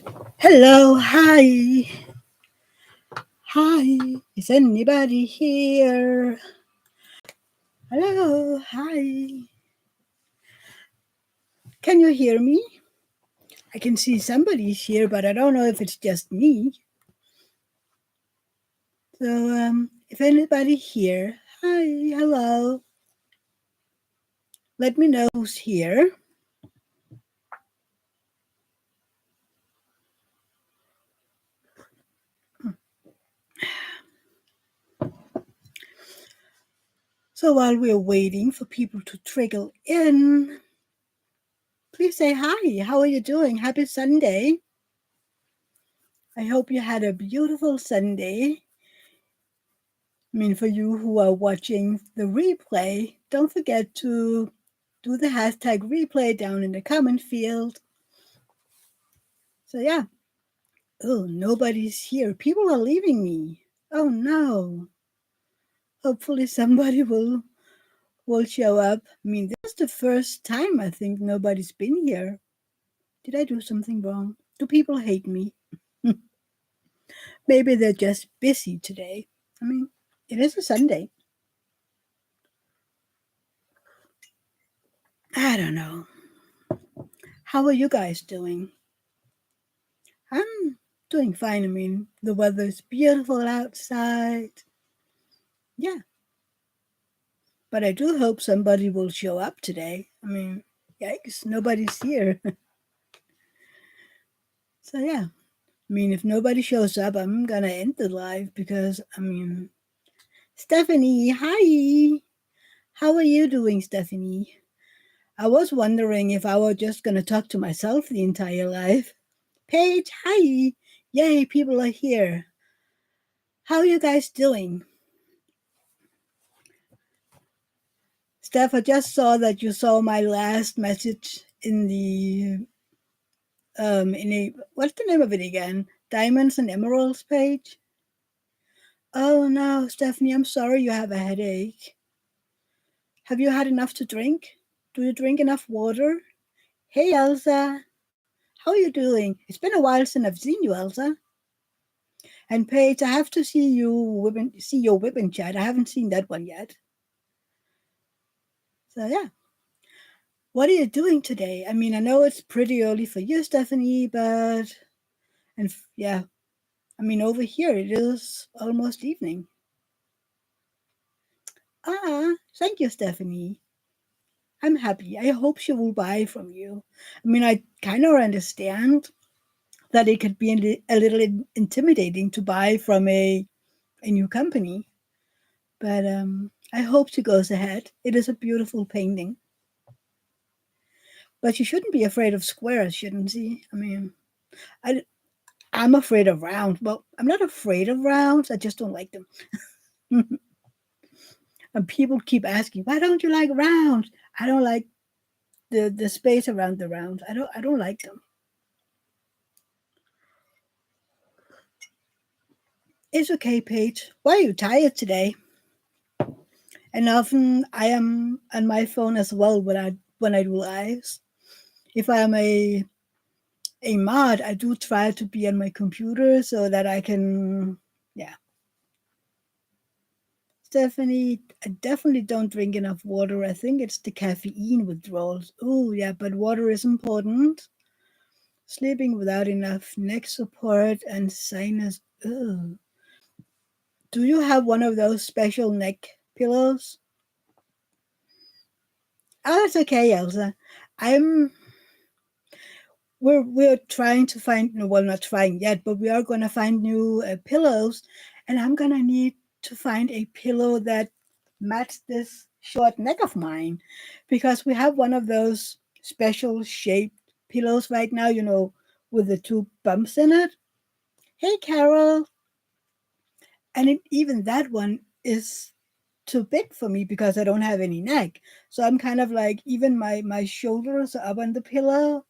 Hello, hi, hi. Is anybody here? Hello, hi. Can you hear me? I can see somebody's here, but I don't know if it's just me. So, if anybody here, hi, hello. Let me know who's here. So while we're waiting for people to trickle in, please say hi. How are you doing? Happy Sunday. I hope you had a beautiful Sunday. I mean, for you who are watching the replay, don't forget to do the hashtag replay down in the comment field. So, yeah. Oh, nobody's here. People are leaving me. Oh, no. Hopefully, somebody will show up. I mean, this is the first time I think nobody's been here. Did I do something wrong? Do people hate me? Maybe they're just busy today. I mean, it is a Sunday. I don't know. How are you guys doing? I'm doing fine. I mean, the weather's beautiful outside. Yeah, but I do hope somebody will show up today. I mean, yikes, nobody's here. So, yeah, I mean, if nobody shows up, I'm gonna end the live because, I mean, Stephanie, hi. How are you doing, Stephanie? I was wondering if I were just gonna talk to myself the entire live. Paige, hi. Yay, people are here. How are you guys doing? Steph, I just saw that you saw my last message in a what's the name of it again? Diamonds and Emeralds page. Oh no, Stephanie, I'm sorry you have a headache. Have you had enough to drink? Do you drink enough water? Hey Elsa, how are you doing? It's been a while since I've seen you, Elsa. And Paige, I have to see your whipping chat. I haven't seen that one yet. So yeah. What are you doing today? I mean, I know it's pretty early for you, Stephanie, but yeah, I mean, over here it is almost evening. Ah, thank you, Stephanie. I'm happy. I hope she will buy from you. I mean, I kind of understand that it could be a little intimidating to buy from a new company, but I hope she goes ahead. It is a beautiful painting. But you shouldn't be afraid of squares, shouldn't she? I mean, I, I'm afraid of rounds. Well, I'm not afraid of rounds. I just don't like them. And people keep asking, why don't you like rounds? I don't like the space around the rounds. I don't like them. It's okay, Paige. Why are you tired today? And often I am on my phone as well when I do lives. If I am a mod, I do try to be on my computer so that I can, yeah. Stephanie, I definitely don't drink enough water. I think it's the caffeine withdrawals. Oh, yeah, but water is important. Sleeping without enough neck support and sinus. Ugh. Do you have one of those special neck pillows? Oh, it's okay, Elsa. I'm we're trying to find, no, well, not trying yet, but we are going to find new pillows, and I'm going to need to find a pillow that matches this short neck of mine, because we have one of those special shaped pillows right now, with the two bumps in it. Hey, Carol. And even that one is too big for me because I don't have any neck. So I'm kind of like, even my shoulders are up on the pillow.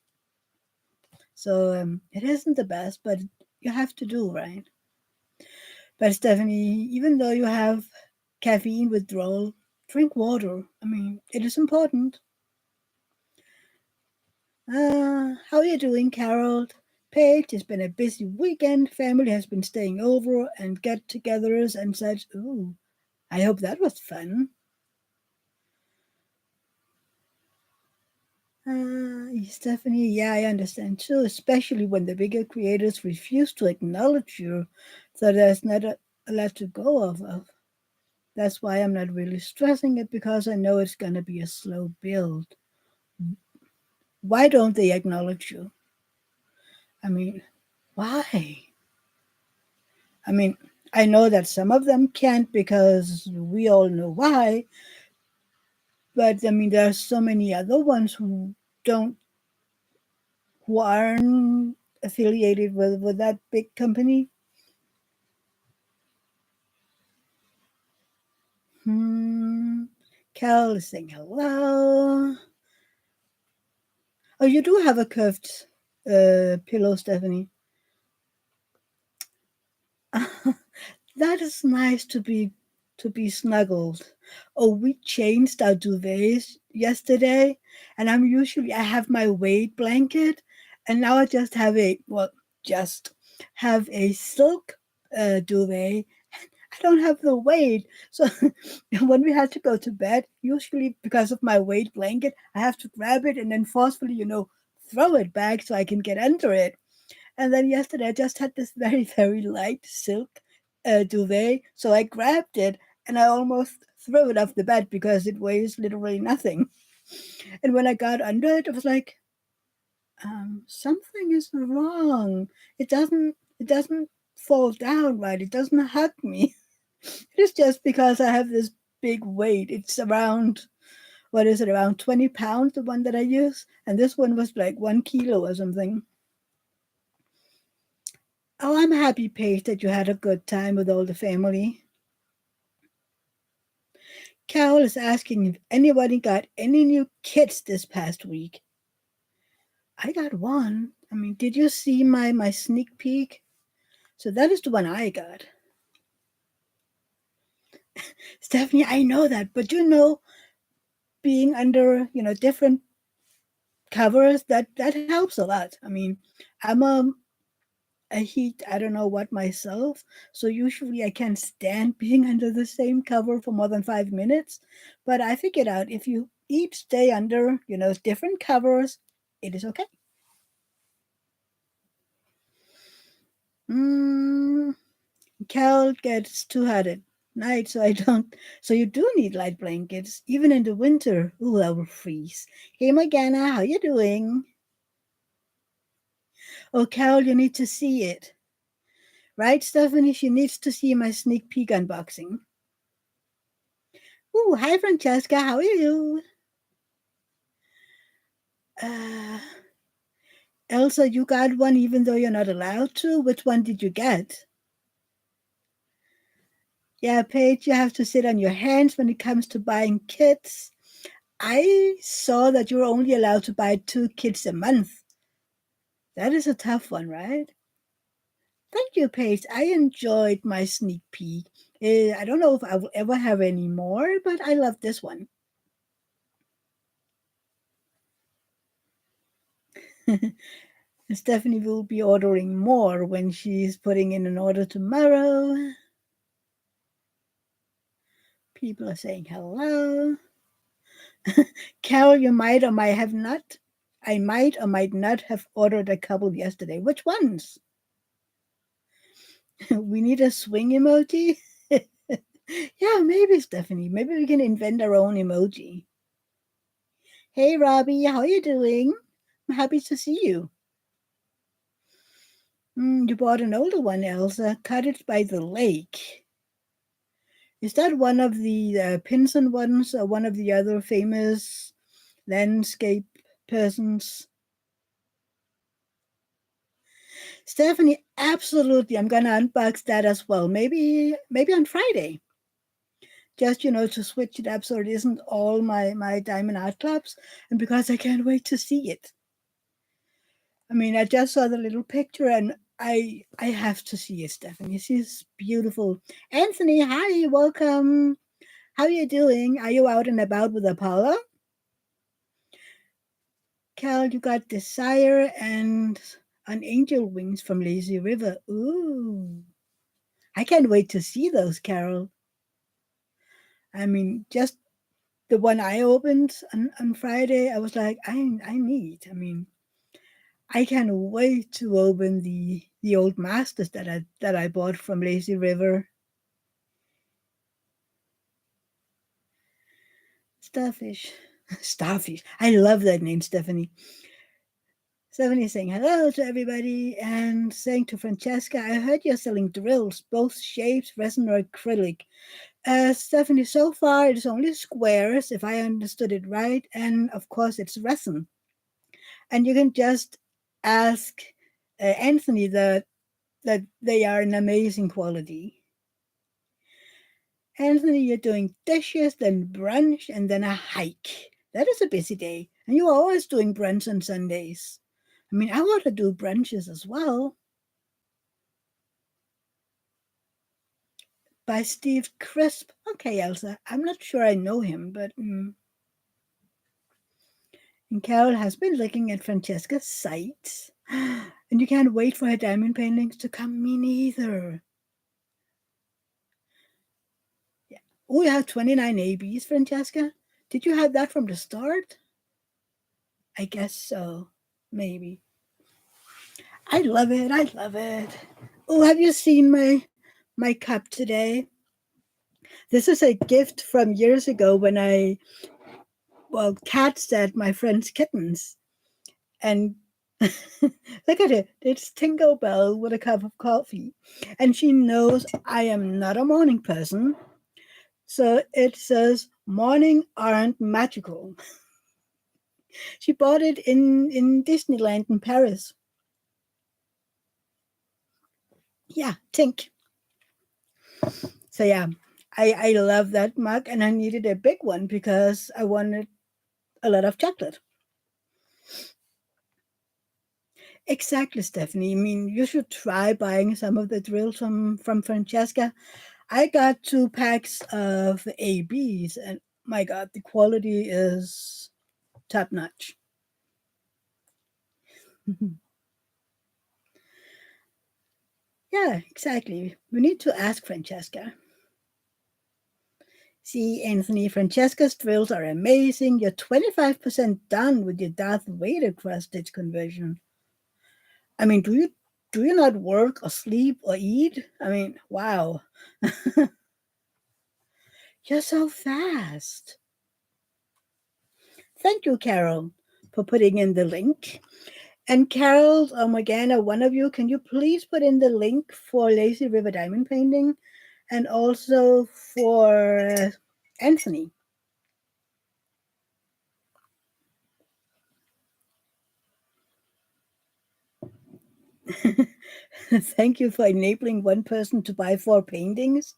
So it isn't the best, but you have to do, right? But Stephanie, even though you have caffeine withdrawal, drink water. I mean, it is important. How are you doing, Carol? Paige, it's been a busy weekend. Family has been staying over and get togethers and such. Ooh, I hope that was fun. Stephanie, yeah, I understand too, especially when the bigger creators refuse to acknowledge you. So there's not a lot to go off of. That's why I'm not really stressing it because I know it's going to be a slow build. Why don't they acknowledge you? I mean, why? I mean, I know that some of them can't because we all know why, but I mean, there are so many other ones don't, who aren't affiliated with that big company. Hmm. Cal is saying hello. Oh, you do have a curved pillow, Stephanie. That is nice to be snuggled. Oh, we changed our duvets yesterday, and I have my weight blanket, and now I just have just have a silk duvet. I don't have the weight, so when we had to go to bed, usually because of my weight blanket, I have to grab it and then forcefully, throw it back so I can get under it. And then yesterday I just had this very, very light silk duvet. So I grabbed it and I almost threw it off the bed because it weighs literally nothing. And when I got under it, I was like, something is wrong. It doesn't fall down right. It doesn't hug me. It is just because I have this big weight. It's around, what is it, around 20 pounds, the one that I use. And this one was like 1 kilo or something. Oh, I'm happy, Paige, that you had a good time with all the family. Carol is asking if anybody got any new kits this past week. I got one. I mean, did you see my sneak peek? So that is the one I got. Stephanie, I know that, but being under, different covers, that helps a lot. I mean, I'm a heat, I don't know what myself. So usually I can't stand being under the same cover for more than 5 minutes. But I figured out if you each stay under, different covers, it is okay. Mm, Cal gets too hot at night, so I don't. So you do need light blankets, even in the winter. Ooh, I will freeze. Hey, Morgana, how you doing? Oh, Cal, you need to see it. Right, Stephanie? She needs to see my sneak peek unboxing. Ooh, hi, Francesca. How are you? Uh, Elsa, you got one even though you're not allowed to? Which one did you get? Yeah, Paige, you have to sit on your hands when it comes to buying kits. I saw that you're only allowed to buy 2 kits a month. That is a tough one, right? Thank you, Paige. I enjoyed my sneak peek. I don't know if I will ever have any more, but I love this one. Stephanie will be ordering more when she's putting in an order tomorrow. People are saying hello. Carol, you might or might have not. I might or might not have ordered a couple yesterday. Which ones? We need a swing emoji. Yeah, maybe, Stephanie. Maybe we can invent our own emoji. Hey, Robbie, how are you doing? I'm happy to see you. You bought an older one, Elsa. Cottage by the Lake. Is that one of the Pinson ones or one of the other famous landscape persons? Stephanie, absolutely. I'm gonna unbox that as well. Maybe on Friday. Just to switch it up so it isn't all my diamond art clubs, and because I can't wait to see it. I mean, I just saw the little picture, and I have to see it, Stephanie. She's beautiful. Anthony, hi, welcome. How are you doing? Are you out and about with Apollo? Cal, you got Desire and on angel wings from Lazy River. Ooh, I can't wait to see those, Carol. I mean, just the one I opened on Friday, I was like, I need. I mean, I can't wait to open the old masters that I bought from Lazy River. Starfish. Starfish. I love that name, Stephanie. Stephanie saying hello to everybody and saying to Francesca, I heard you're selling drills, both shapes, resin or acrylic. Stephanie, so far it's only squares, if I understood it right, and of course it's resin. And you can just ask Anthony that they are an amazing quality. Anthony, you're doing dishes, then brunch, and then a hike. That is a busy day. And you're always doing brunch on Sundays. I mean, I want to do brunches as well. By Steve Crisp. Okay, Elsa. I'm not sure I know him, but. And Carol has been looking at Francesca's site. And you can't wait for her diamond paintings to come. Me neither. Yeah. Oh, you have 29 ABs, Francesca? Did you have that from the start? I guess so. Maybe. I love it. I love it. Oh, have you seen my cup today? This is a gift from years ago when cats at my friend's kittens. And look at it. It's Tingle Bell with a cup of coffee. And she knows I am not a morning person. So it says, morning aren't magical. She bought it in Disneyland in Paris. Yeah, Tink. So yeah, I love that mug and I needed a big one because I wanted a lot of chocolate. Exactly, Stephanie. I mean, you should try buying some of the drills from Francesca. I got 2 packs of ABs, and my God, the quality is top notch. Yeah, exactly. We need to ask Francesca. See, Anthony, Francesca's drills are amazing. You're 25% done with your Darth Vader cross stitch conversion. I mean, do you not work or sleep or eat? I mean, wow. You're so fast. Thank you, Carol, for putting in the link. And Carol or Morgana, one of you, can you please put in the link for Lazy River Diamond Painting and also for Anthony? Thank you for enabling one person to buy 4 paintings.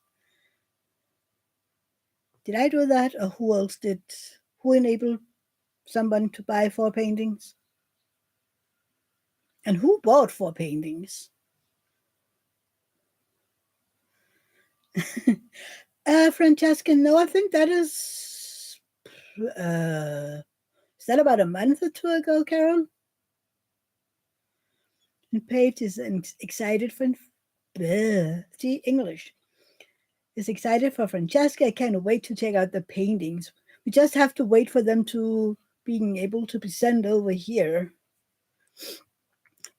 Did I do that, or who else did? Who enabled someone to buy 4 paintings? And who bought 4 paintings? Francesca, no, I think that is that about a month or two ago, Carol? And Paige is excited for see English. Is excited for Francesca. I can't wait to check out the paintings. We just have to wait for them to being able to be sent over here.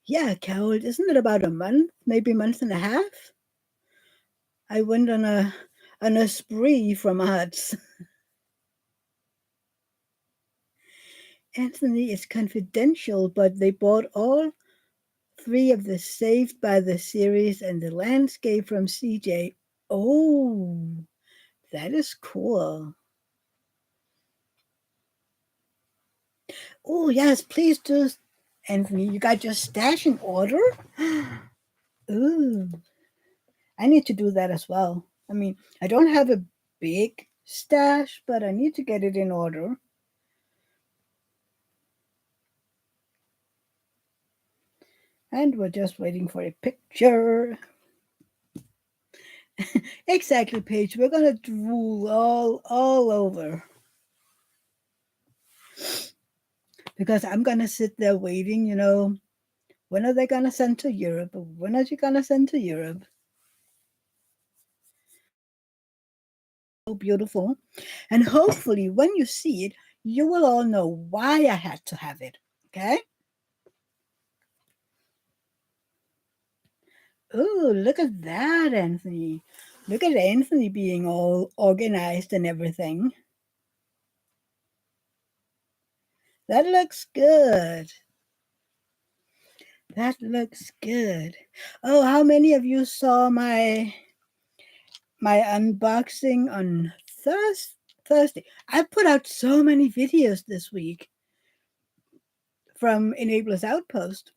Yeah, Carol, isn't it about a month, maybe a month and a half? I went on a spree from arts. Anthony is confidential, but they bought all 3 of the Saved by the series and the landscape from CJ. Oh, that is cool. Oh, yes, please do. Anthony, you got your stash in order? Ooh, I need to do that as well. I mean, I don't have a big stash, but I need to get it in order. And we're just waiting for a picture. Exactly, Paige. We're gonna drool all over because I'm gonna sit there waiting, When are they gonna send to Europe? When are you gonna send to Europe? So beautiful. And hopefully when you see it, you will all know why I had to have it. Okay? Oh, look at that, Anthony. Look at Anthony being all organized and everything. That looks good. That looks good. Oh, how many of you saw my unboxing on Thursday? I put out so many videos this week from Enablers Outpost.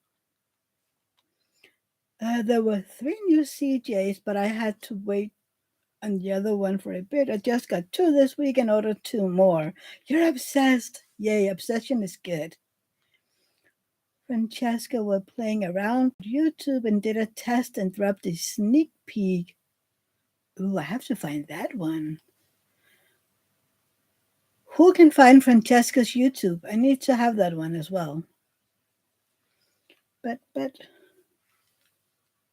There were 3 new CJs, but I had to wait on the other one for a bit. I just got 2 this week and ordered 2 more. You're obsessed. Yay, obsession is good. Francesca were playing around with YouTube and did a test and dropped a sneak peek. Ooh, I have to find that one. Who can find Francesca's YouTube? I need to have that one as well. But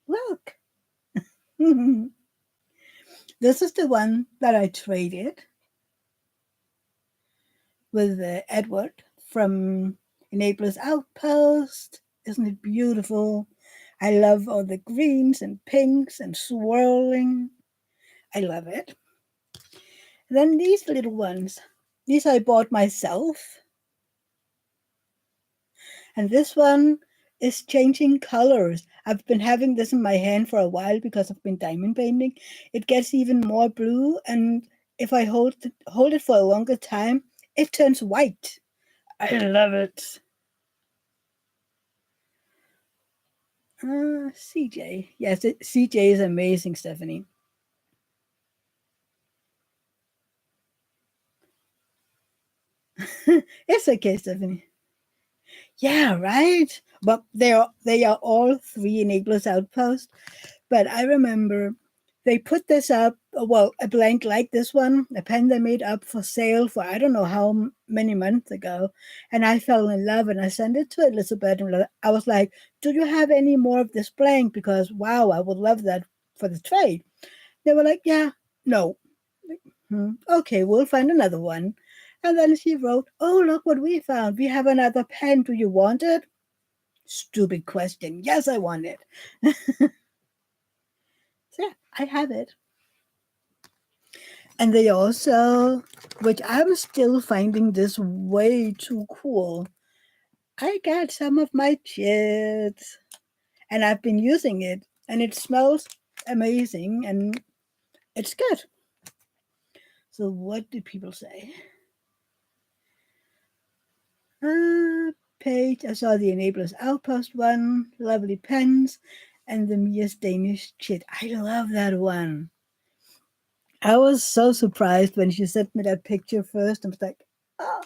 look. This is the one that I traded with Edward from Enablers Outpost. Isn't it beautiful? I love all the greens and pinks and swirling. I love it. Then these little ones. These I bought myself. And this one is changing colors. I've been having this in my hand for a while because I've been diamond painting. It gets even more blue, and if I hold it for a longer time, it turns white. I love it. CJ. Yes, CJ is amazing, Stephanie. It's okay, Stephanie. Yeah, right. But they are all 3 Enablers Outposts. But I remember they put this up, well, a blank like this one, a pen they made up for sale for I don't know how many months ago. And I fell in love and I sent it to Elizabeth. And I was like, do you have any more of this blank? Because, wow, I would love that for the trade. They were like, yeah, no. Okay, we'll find another one. And then she wrote, oh, look what we found. We have another pen. Do you want it? Stupid question. Yes, I want it. So yeah, I have it. And they also, which I'm still finding this way too cool, I got some of my chits and I've been using it and it smells amazing and it's good. So, what do people say? Page, I saw the Enablers Outpost one, lovely pens, and the Mia's Danish chit. I love that one. I was so surprised when she sent me that picture first. I was like, oh.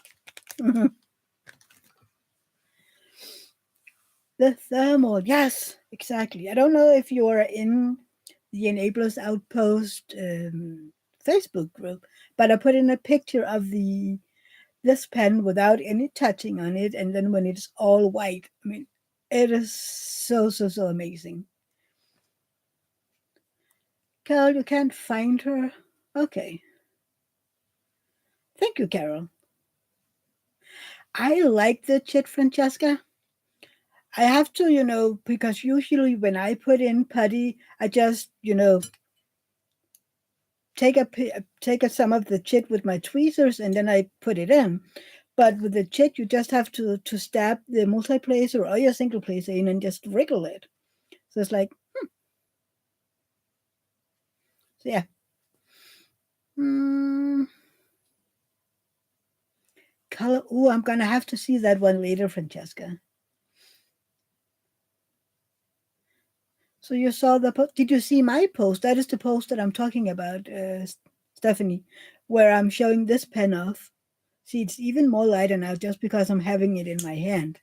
The thermal, yes, exactly. I don't know if you are in the Enablers Outpost Facebook group, but I put in a picture of this pen without any touching on it, and then when it's all white, I mean, it is so amazing. Carol, you can't find her? Okay. Thank you, Carol. I like the chit, Francesca. I have to, because usually when I put in putty, I just, take some of the chit with my tweezers and then I put it in. But with the chit, you just have to stab the multi-placer or your single placer in and just wriggle it. So it's like, so yeah. Color. Oh, I'm gonna have to see that one later, Francesca. So you saw the post. Did you see my post? That is the post that I'm talking about, Stephanie, where I'm showing this pen off. See, it's even more lighter now just because I'm having it in my hand.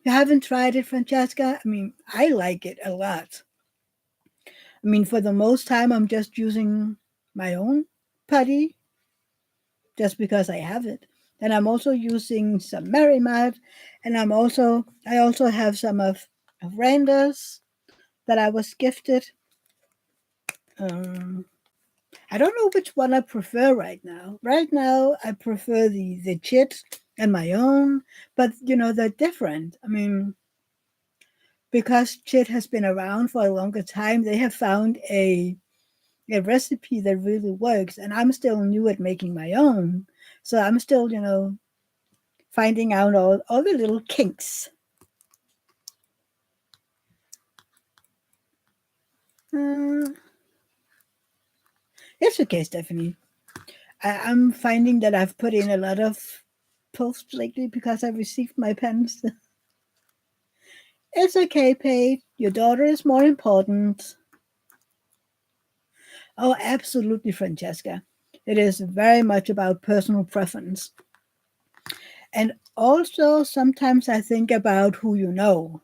You haven't tried it, Francesca? I mean, I like it a lot. I mean, for the most time, I'm just using my own putty just because I have it. And I'm also using some Merrimat, and I also have some of Randers that I was gifted. Um, I don't know which one I prefer right now. Right now, I prefer the chit and my own, but they're different. I mean, because chit has been around for a longer time, they have found a recipe that really works, and I'm still new at making my own, so I'm still finding out all the little kinks. Uh, it's okay, Stephanie. I'm finding that I've put in a lot of posts lately because I received my pens. It's okay, Paige. Your daughter is more important. Oh, absolutely, Francesca. It is very much about personal preference. And also, sometimes I think about who you know.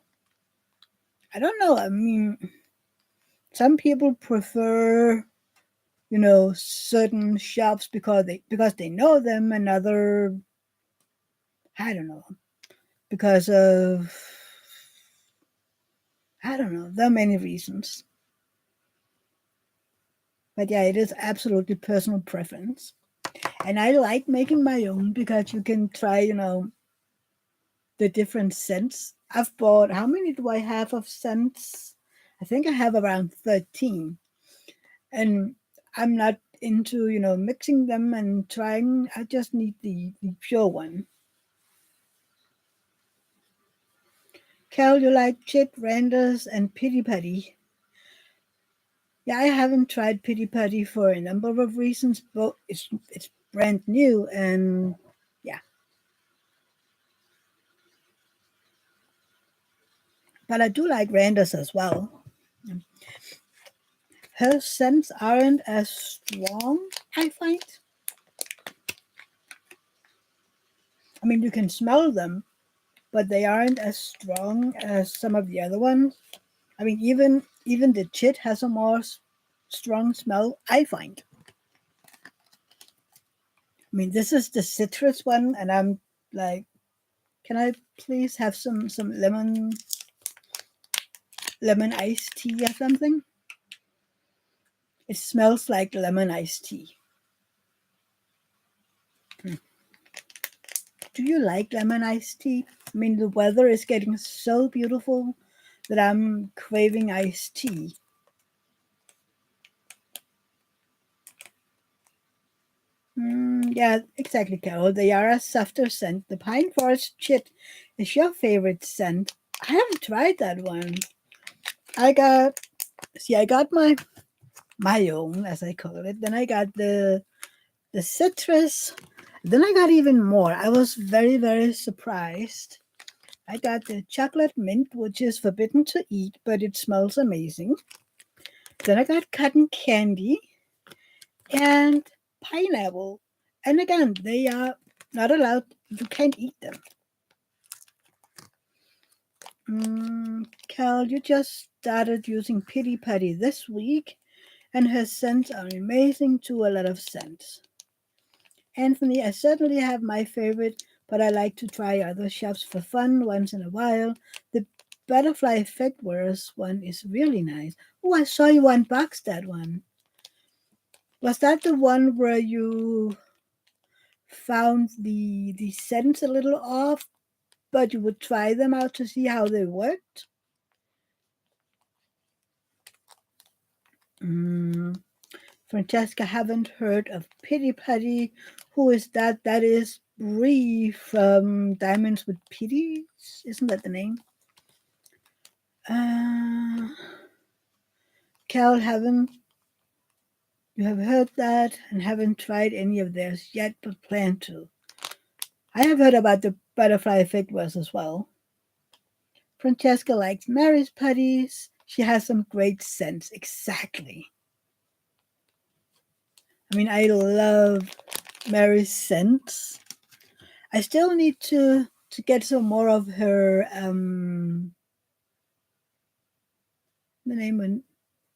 I don't know. I mean, some people prefer, certain shops because they know them, and other, I don't know, because of, I don't know. There are many reasons. But yeah, it is absolutely personal preference. And I like making my own because you can try, the different scents. I've bought, how many do I have of scents? I think I have around 13. And I'm not into, mixing them and trying. I just need the pure one. Cal, you like chit, randers, and pity putty. Yeah, I haven't tried pity putty for a number of reasons, but it's brand new, and yeah. But I do like randers as well. Her scents aren't as strong, I find. I mean, you can smell them, but they aren't as strong as some of the other ones. I mean, even the chit has a more strong smell, I find. I mean, this is the citrus one, and I'm like, can I please have some lemon iced tea or something? It smells like lemon iced tea. Hmm. Do you like lemon iced tea? I mean, the weather is getting so beautiful that I'm craving iced tea. Yeah, exactly, Carol. They are a softer scent. The pine forest chit is your favorite scent. I haven't tried that one. I got I got my own, as I call it. Then I got the citrus. Then I got even more. I was very, very surprised. I got the chocolate mint, which is forbidden to eat, but it smells amazing. Then I got cotton candy and pineapple. And again, they are not allowed, you can't eat them. Cal, you just started using Pity Putty this week, and her scents are amazing to a lot of scents. Anthony, I certainly have my favorite, but I like to try other shops for fun once in a while. The butterfly effect wearers one is really nice. Oh, I saw you unbox that one. Was that the one where you found the scents a little off, but you would try them out to see how they worked? Mm, Francesca, haven't heard of Pity Putty. Who is that? That is Bree from Diamonds with Pity. Isn't that the name? Uh, Cal, haven't you have heard that and haven't tried any of theirs yet, but plan to. I have heard about the butterfly effect was as well. Francesca likes Mary's putties. She has some great scents. Exactly. I mean, I love Mary's scents. I still need to get some more of her the name went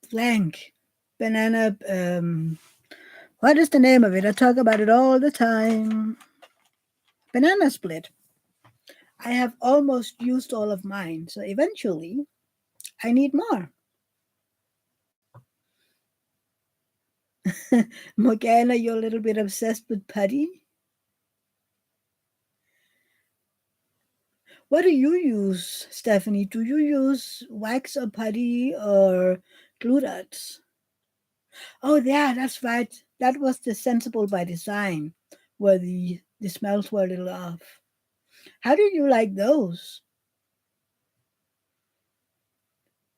blank banana what is the name of it? I talk about it all the time. Banana split. I have almost used all of mine, so eventually I need more. Morgana, you're a little bit obsessed with putty. What do you use, Stephanie? Do you use wax or putty or glue dots? Oh, yeah, that's right. That was the sensible by design, where the smells were a little off. How do you like those?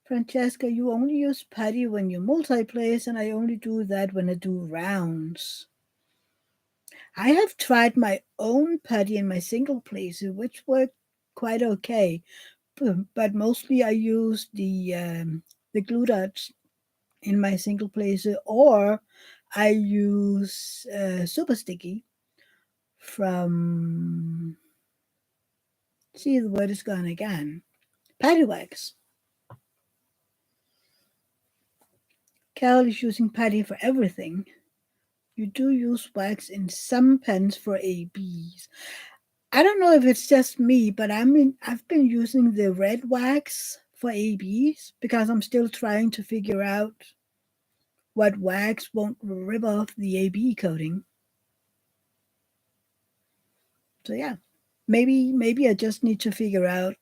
Francesca, you only use putty when you multiplace, and I only do that when I do rounds. I have tried my own putty in my single placer, which worked quite okay, but mostly I use the glue dots in my single placer, or I use super sticky from. See, the word is gone again. Patty wax. Carol is using patty for everything. You do use wax in some pens for ABs. I don't know if it's just me, but I've been using the red wax for ABs because I'm still trying to figure out what wax won't rip off the AB coating. So yeah, maybe I just need to figure out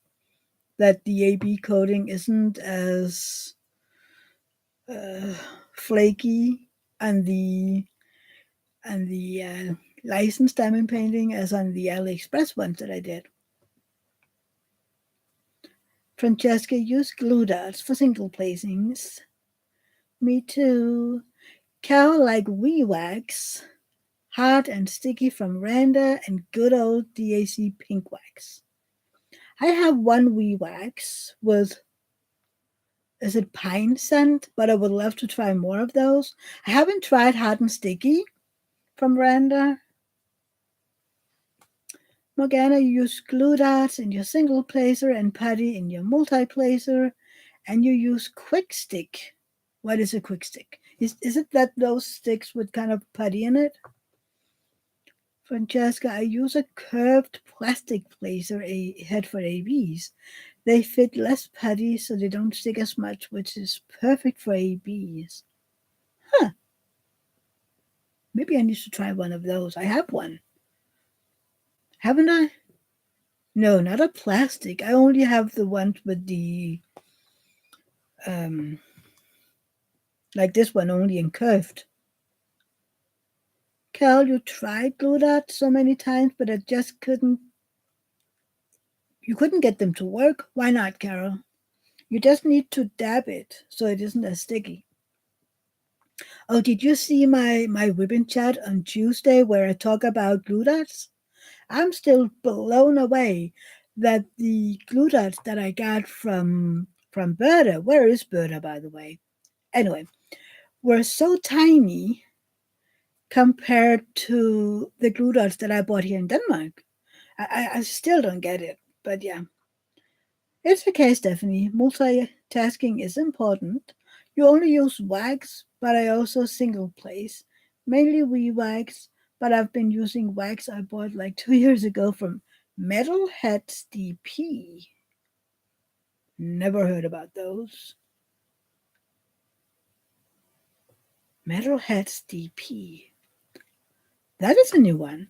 that the AB coating isn't as uh, flaky and the licensed diamond painting as on the AliExpress ones that I did. Francesca used glue dots for single placings. Me too. Carol like wee wax, hard and sticky from Randa, and good old DAC pink wax. I have one wee wax with, is it pine scent? But I would love to try more of those. I haven't tried hard and sticky from Randa. Morgana, you use glue dots in your single placer and putty in your multi-placer, and you use quick stick. What is a quick stick? Is it that those sticks with kind of putty in it? Francesca, I use a curved plastic placer a head for ABs. They fit less putty so they don't stick as much, which is perfect for ABs. Huh. Maybe I need to try one of those. I have one. Haven't I? No, not a plastic. I only have the ones with the um like this one only in curved. Cal, you tried glue dots so many times, but I just couldn't. You couldn't get them to work. Why not, Carol? You just need to dab it so it isn't as sticky. Oh, did you see my ribbon chat on Tuesday where I talk about glue dots? I'm still blown away that the glue dots that I got from Berta, where is Berta by the way? Anyway, were so tiny compared to the glue dots that I bought here in Denmark. I still don't get it, but yeah. It's okay, Stephanie. Multitasking is important. You only use wax, but I also single place. Mainly we wax, but I've been using wax I bought like 2 years ago from Metalheads DP. Never heard about those. Metalheads DP. That is a new one.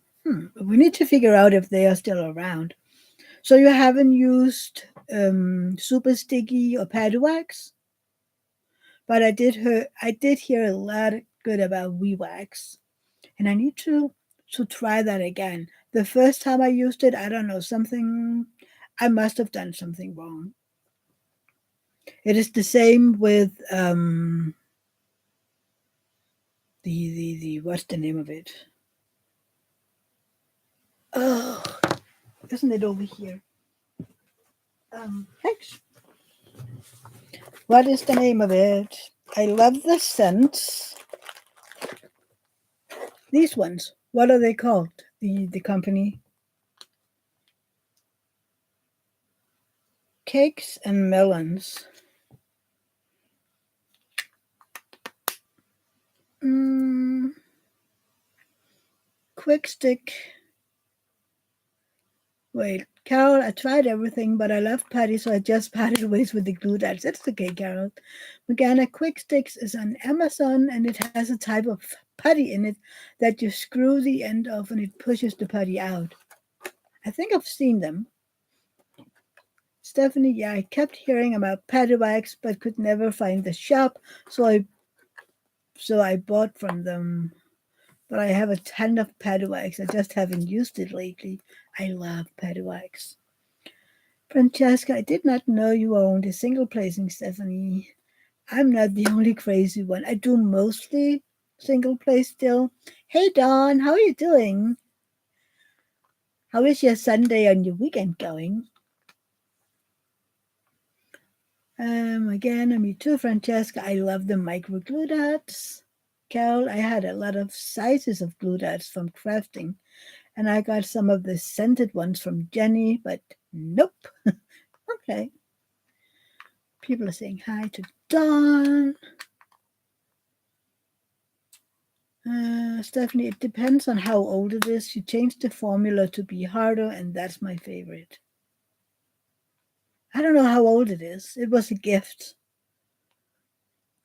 We need to figure out if they are still around. So you haven't used super sticky or pad wax? But I did hear a lot good about WeWax, and I need to try that again. The first time I used it, I don't know, something I must have done something wrong. It is the same with the what's the name of it? Oh, isn't it over here? Thanks. What is the name of it? I love the scents. These ones. What are they called? The company. Cakes and melons. Mm, quick stick Wait, Carol, I tried everything, but I love putty, so I just parted ways with the glue dots. That's okay, Carol. Morgana Quick Sticks is on Amazon, and it has a type of putty in it that you screw the end of and it pushes the putty out. I think I've seen them. Stephanie, yeah, I kept hearing about putty wax, but could never find the shop, so I bought from them. But I have a ton of putty wax. I just haven't used it lately. I love putty wax. Francesca, I did not know you owned a single placing, Stephanie. I'm not the only crazy one. I do mostly single place still. Hey Don, how are you doing? How is your Sunday and your weekend going? Again, me too, Francesca. I love the micro glue dots. Carol, I had a lot of sizes of glue dots from crafting, and I got some of the scented ones from Jenny, but nope. Okay. People are saying hi to Dawn. Stephanie, it depends on how old it is. She changed the formula to be harder, and that's my favorite. I don't know how old it is. It was a gift.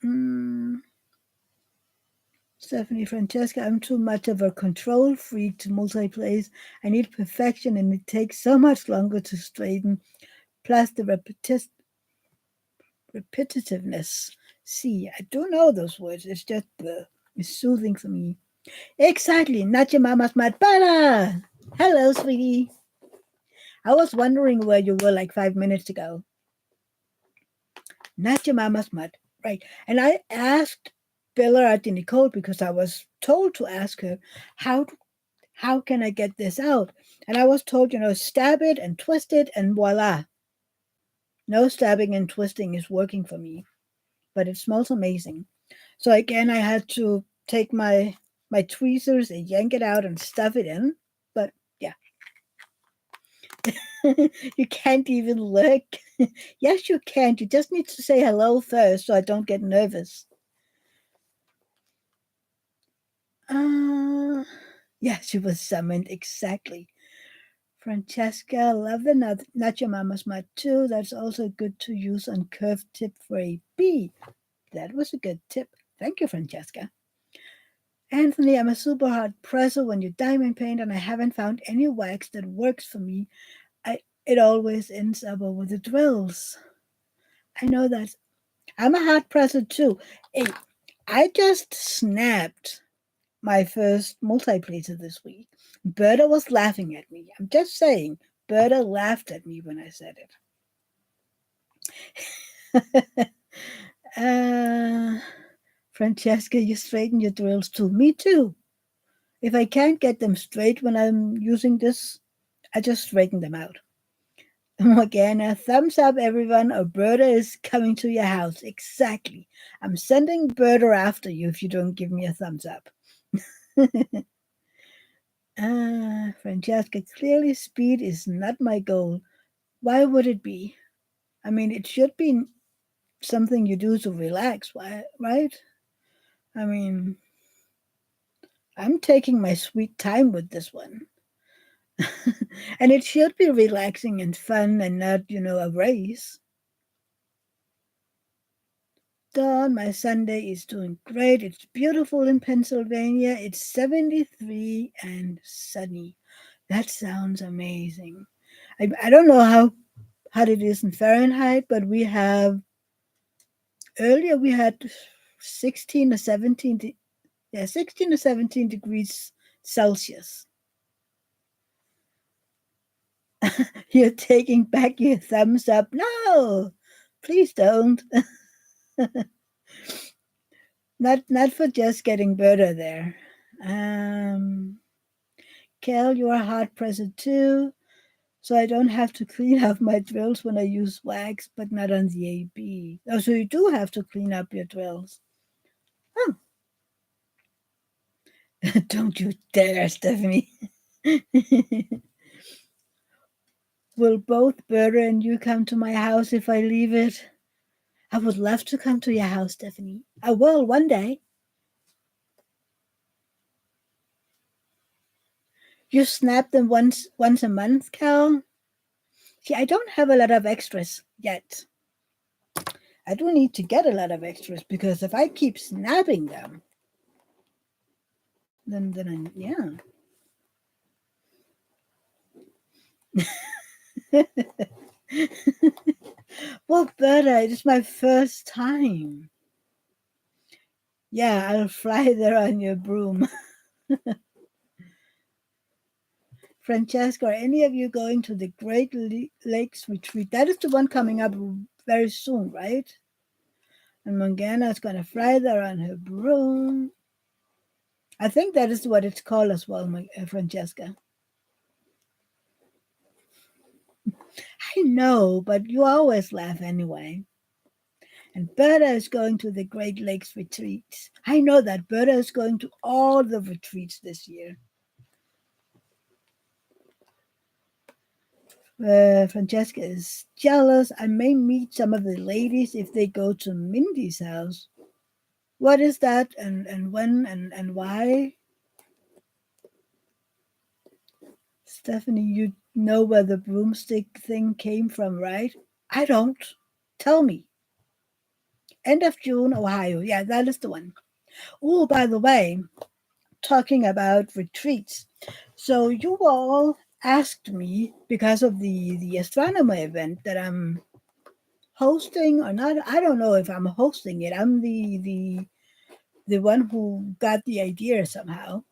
Mm, Stephanie, Francesca, I'm too much of a control freak to multiplace. I need perfection, and it takes so much longer to straighten. Plus the repetitiveness. See, I do know those words. It's just it's soothing for me. Exactly. Not your mama's mad butter. Hello, sweetie. I was wondering where you were like 5 minutes ago. Not your mama's mud. Right. And I asked Bella at Nicole because I was told to ask her how how can I get this out? And I was told, stab it and twist it and voila. No stabbing and twisting is working for me, but it smells amazing. So again, I had to take my tweezers and yank it out and stuff it in. But yeah, you can't even look. Yes, you can. You just need to say hello first so I don't get nervous. Uh, yeah, she was summoned exactly. Francesca, love the Nacho Mama's mat too. That's also good to use on curved tip for a bee. That was a good tip. Thank you, Francesca. Anthony, I'm a super hard presser when you diamond paint, and I haven't found any wax that works for me. It always ends up over the drills. I know that. I'm a hard presser too. Hey, I just snapped my first multiplacer this week. Berta was laughing at me. I'm just saying, Berta laughed at me when I said it. uh, Francesca, you straighten your drills too. Me too. If I can't get them straight when I'm using this, I just straighten them out. Again, a thumbs up, everyone, or Berta is coming to your house. Exactly. I'm sending Berta after you if you don't give me a thumbs up. Francesca, clearly speed is not my goal. Why would it be? I mean, it should be something you do to relax, right? I mean, I'm taking my sweet time with this one. And it should be relaxing and fun and not, a race. Dawn, my Sunday is doing great. It's beautiful in Pennsylvania. It's 73 and sunny. That sounds amazing. I don't know how hot it is in Fahrenheit, but earlier we had 16 or 17, 16 or 17 degrees Celsius. You're taking back your thumbs up. No, please don't. Not for just getting better there. Um, Kel, you're a hard presser too, so I don't have to clean up my drills when I use wax, but not on the AB. Oh, so you do have to clean up your drills. Oh, don't you dare, Stephanie. Will both Berta and you come to my house if I leave it? I would love to come to your house, Stephanie. I will one day. You snap them once a month, Cal? See, I don't have a lot of extras yet. I do need to get a lot of extras because if I keep snapping them, yeah. Well, better. It is my first time. Yeah, I'll fly there on your broom. Francesca, are any of you going to the Great Lakes retreat? That is the one coming up very soon, right? And Morgana is going to fly there on her broom. I think that is what it's called as well, Francesca. I know, but you always laugh anyway. And Berta is going to the Great Lakes retreats. I know that Berta is going to all the retreats this year. Francesca is jealous. I may meet some of the ladies if they go to Mindy's house. What is that and when and why? Stephanie, you know where the broomstick thing came from, right? I don't. Tell me. End of June, Ohio. Yeah, that is the one. Oh, by the way, talking about retreats. So you all asked me because of the astronomer event that I'm hosting or not. I don't know if I'm hosting it. I'm the one who got the idea somehow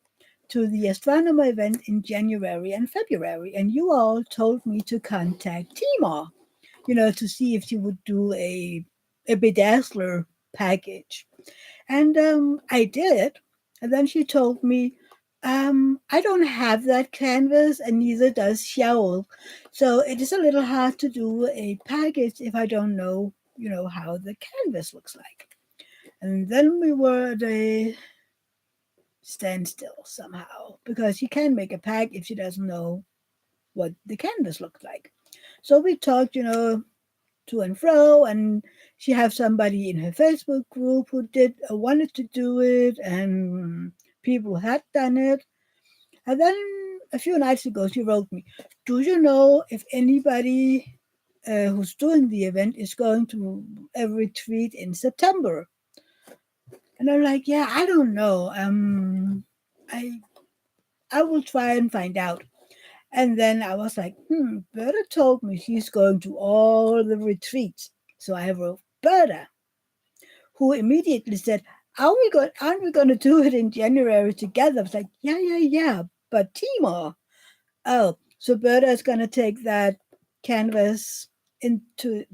to the astronomer event in January and February, and you all told me to contact Timor, to see if she would do a bedazzler package. And I did. And then she told me, I don't have that canvas, and neither does Xiao. So it is a little hard to do a package if I don't know, how the canvas looks like. And then we were at a standstill somehow because she can't make a pack if she doesn't know what the canvas looked like. So we talked, to and fro, and she have somebody in her Facebook group who did wanted to do it, and people had done it. And then a few nights ago, she wrote me, "Do you know if anybody who's doing the event is going to a retreat in September?" And I'm like, "Yeah, I don't know. I I will try and find out." And then I was like, Berta told me she's going to all the retreats. So I wrote Berta, who immediately said, aren't we going to do it in January together? I was like, yeah, yeah, yeah. But Timor, oh, so Berta is going to take that canvas into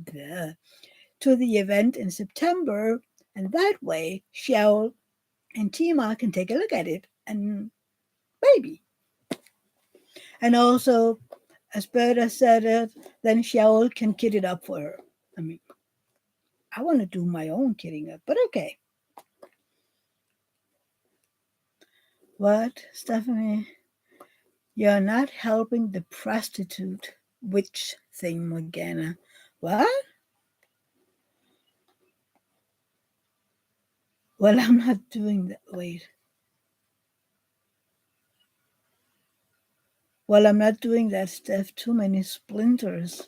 to the event in September. And that way, Shell and Timor can take a look at it and maybe. And also, as Berta said it, then Shaul can kit it up for her. I mean, I want to do my own kitting up, but okay. What, Stephanie? You're not helping the prostitute witch thing, Morgana. What? Well, I'm not doing that. Wait. Well, I'm not doing that, Steph. Too many splinters.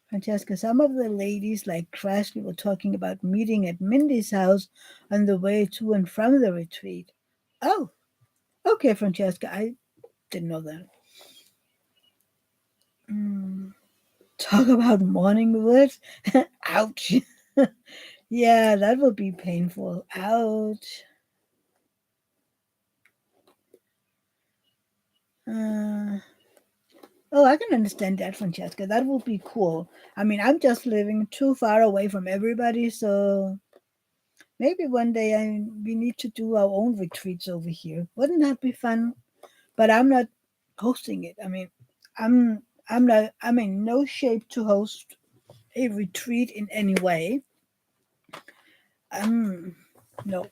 Francesca, some of the ladies, like Crashly, were talking about meeting at Mindy's house on the way to and from the retreat. Oh, okay, Francesca. I didn't know that. Mm, talk about morning wood. Ouch. Yeah, that would be painful. Ouch. Uh, oh, I can understand that, Francesca. That would be cool. I mean, I'm just living too far away from everybody, so maybe one day we need to do our own retreats over here. Wouldn't that be fun? But I'm not hosting it. I mean, I'm I'm not. I'm in no shape to host a retreat in any way. No.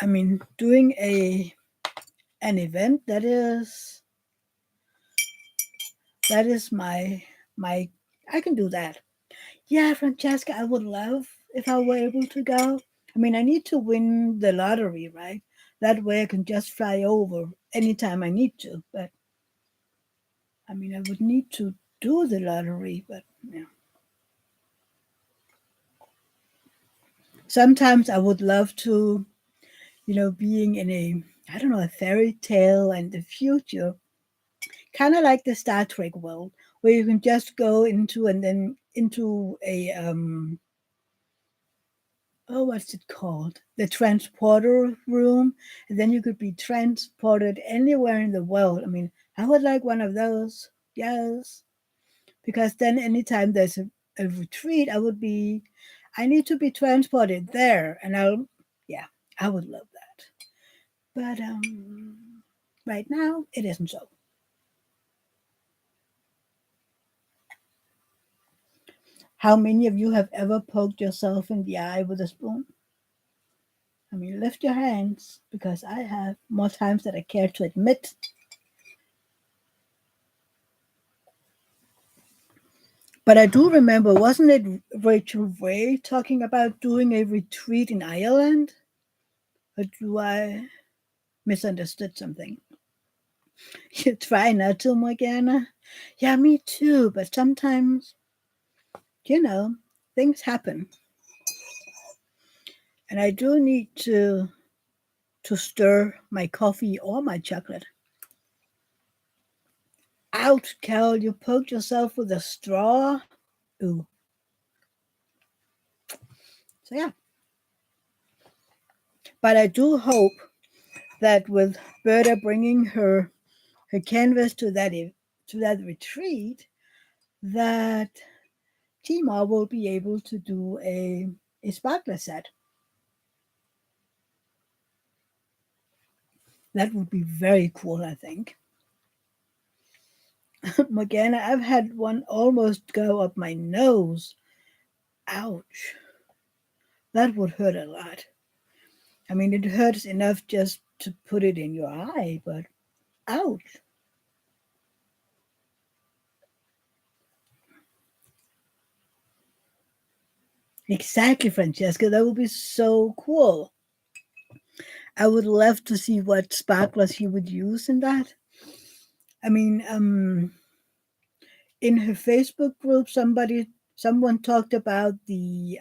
I mean, doing a an event that is my I can do that. Yeah, Francesca, I would love if I were able to go. I mean, I need to win the lottery, right? That way I can just fly over anytime I need to. But I mean, I would need to do the lottery, but yeah. Sometimes I would love to, being in a, I don't know, a fairy tale and the future, kind of like the Star Trek world, where you can just go into and then into a oh, what's it called? The transporter room, and then you could be transported anywhere in the world. I mean, I would like one of those. Yes, because then anytime there's a retreat, I need to be transported there, and yeah, I would love that. But right now it isn't so. How many of you have ever poked yourself in the eye with a spoon? I mean, lift your hands because I have more times than I care to admit. But I do remember, wasn't it Rachel Ray talking about doing a retreat in Ireland? Or do I misunderstood something? You try not to, Morgana. Yeah, me too. But sometimes, you know, things happen, and I do need to stir my coffee or my chocolate. Ouch, Carol! You poked yourself with a straw. Ooh. So yeah, but I do hope that with Berta bringing her canvas to that retreat, that Timor will be able to do a sparkler set. That would be very cool, I think. Morgana, I've had one almost go up my nose. Ouch. That would hurt a lot. I mean, it hurts enough just to put it in your eye, but ouch. Exactly, Francesca. That would be so cool. I would love to see what sparklers he would use in that. I mean, in her Facebook group, someone talked about the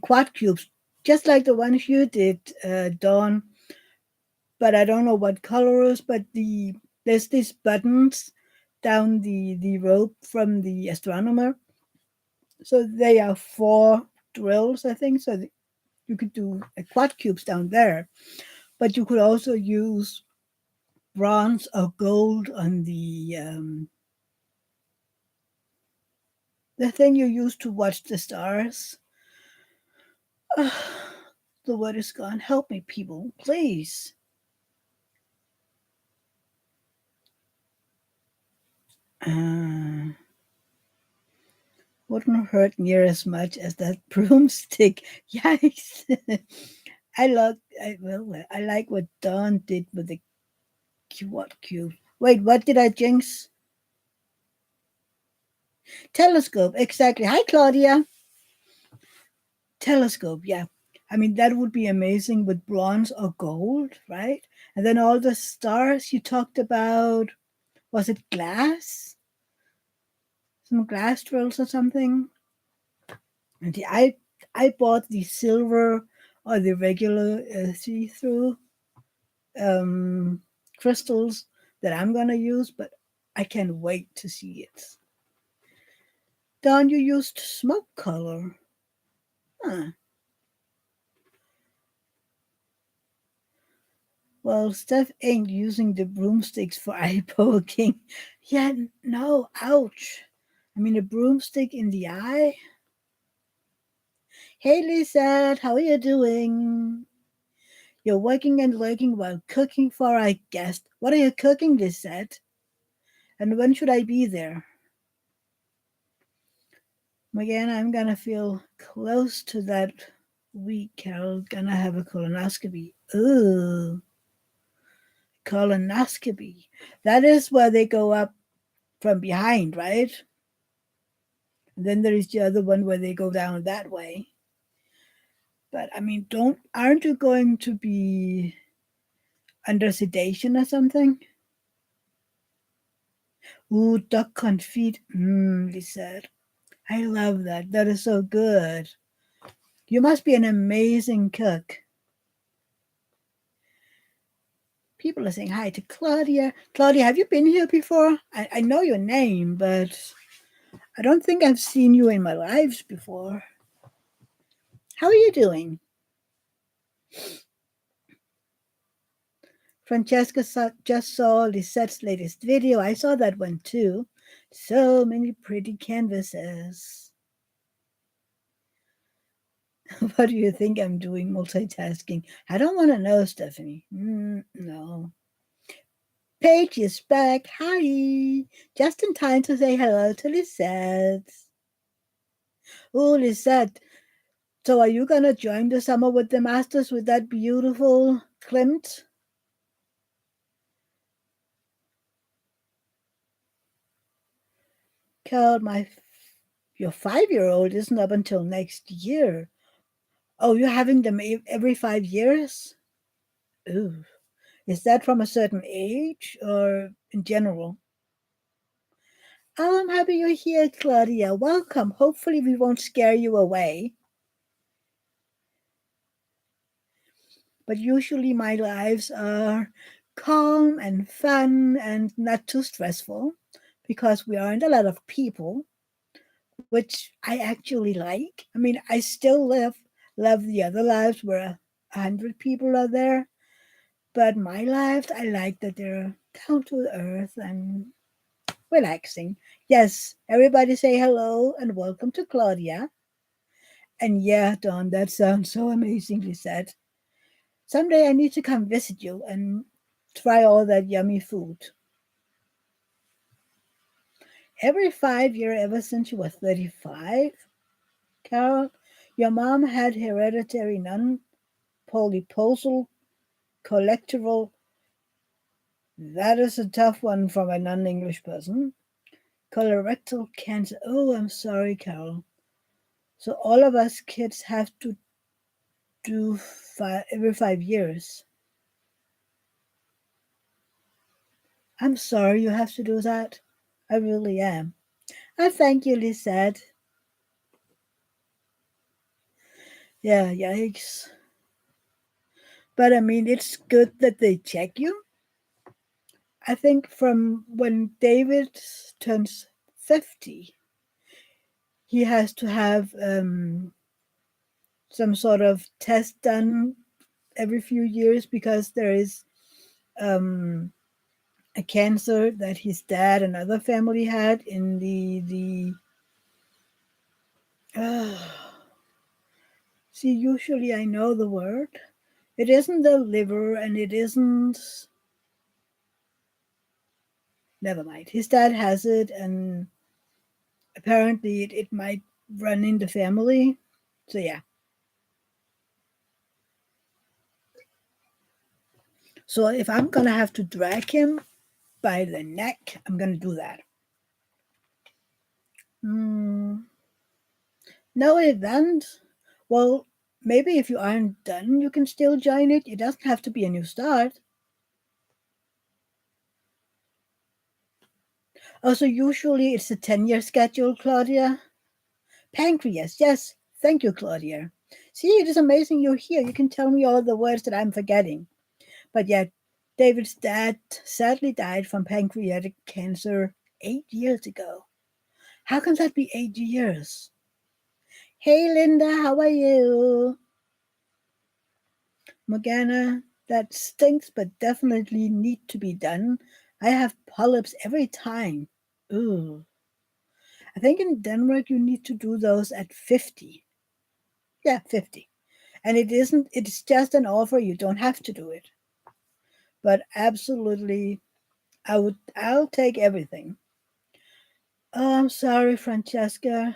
quad cubes, just like the ones you did, Dawn. But I don't know what colors. But there's these buttons down the rope from the astronomer. So they are four drills, I think. So you could do a quad cubes down there, but you could also use bronze or gold on the thing you use to watch the stars. The word is gone. Help me, people, please. Uh, wouldn't hurt near as much as that broomstick. Yikes! I like what Dawn did with the what cube. Wait, what did I jinx? Telescope, exactly. Hi, Claudia. Telescope, yeah. I mean, that would be amazing with bronze or gold, right? And then all the stars you talked about, was it glass? Some glass drills or something? And I bought the silver or the regular see-through um, crystals that I'm gonna use, but I can't wait to see it. Don, you used smoke color. Huh. Well, Steph ain't using the broomsticks for eye poking. Yeah, no, ouch. I mean, a broomstick in the eye? Hey, Lisa, how are you doing? You're working and lurking while cooking for our guest. What are you cooking, Lisette? And when should I be there? Again, I'm gonna feel close to that week. Carol's gonna have a colonoscopy. Ooh, colonoscopy. That is where they go up from behind, right? And then there is the other one where they go down that way. But I mean, aren't you going to be under sedation or something. Ooh, duck confit. He said. I love that. That is so good. You must be an amazing cook. People are saying hi to Claudia. Claudia, have you been here before? I know your name, but I don't think I've seen you in my lives before. How are you doing? Francesca just saw Lisette's latest video. I saw that one too. So many pretty canvases. What do you think I'm doing multitasking? I don't want to know, Stephanie. No. Paige is back. Hi. Just in time to say hello to Lisette. Oh, Lisette. So are you going to join the summer with the masters with that beautiful Klimt? Carol, your 5-year-old isn't up until next year. Oh, you're having them every 5 years? Ooh. Is that from a certain age or in general? Oh, I'm happy you're here, Claudia. Welcome. Hopefully, we won't scare you away. But usually, my lives are calm and fun and not too stressful because we aren't a lot of people, which I actually like. I mean, I still love the other lives where 100 people are there, but my lives, I like that they're down to earth and relaxing. Yes, everybody say hello and welcome to Claudia. And yeah, Dawn, that sounds so amazingly said. Someday I need to come visit you and try all that yummy food. Every 5 year ever since you were 35, Carol, your mom had hereditary non-polypousal cholesterol. That is a tough one from a non-English person. Colorectal cancer. Oh, I'm sorry, Carol. So all of us kids have to do every 5 years. I'm sorry you have to do that. I really am. I thank you, Lisette. Yeah, yikes. But I mean, it's good that they check you. I think from when David turns 50, he has to have some sort of test done every few years because there is um, a cancer that his dad and other family had in the see, usually I know the word. It isn't the liver and it isn't. Never mind. His dad has it, and apparently it might run in the family. So, yeah. So, if I'm going to have to drag him by the neck, I'm going to do that. No event? Well, maybe if you aren't done, you can still join it. It doesn't have to be a new start. Also, usually it's a 10-year schedule, Claudia. Pancreas, yes. Thank you, Claudia. See, it is amazing you're here. You can tell me all the words that I'm forgetting. But yet, David's dad sadly died from pancreatic cancer 8 years ago. How can that be 8 years? Hey, Linda, how are you? Morgana, that stinks, but definitely need to be done. I have polyps every time. Ooh. I think in Denmark you need to do those at 50. Yeah, 50. And it's just an offer. You don't have to do it. But absolutely, I'll take everything. Oh, I'm sorry, Francesca.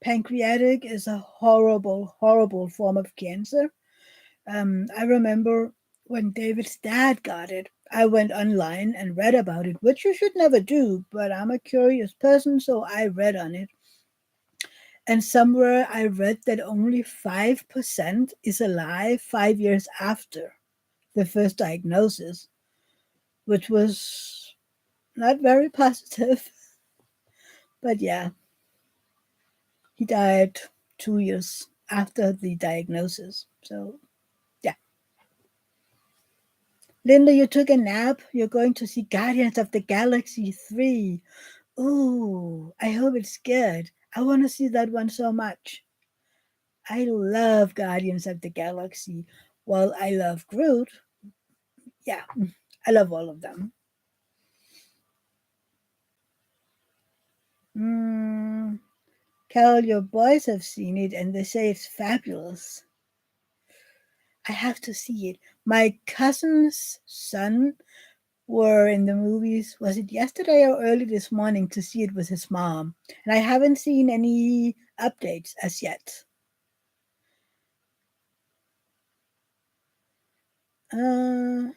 Pancreatic is a horrible, horrible form of cancer. I remember when David's dad got it, I went online and read about it, which you should never do, but I'm a curious person, so I read on it. And somewhere I read that only 5% is alive 5 years after. the first diagnosis, which was not very positive. But yeah, he died 2 years after the diagnosis. So yeah. Linda, you took a nap. You're going to see Guardians of the Galaxy 3. Ooh, I hope it's good. I want to see that one so much. I love Guardians of the Galaxy. Well, I love Groot. Yeah, I love all of them. Mm, Carol, your boys have seen it and they say it's fabulous. I have to see it. My cousin's son were in the movies, was it yesterday or early this morning, to see it with his mom. And I haven't seen any updates as yet. Uh,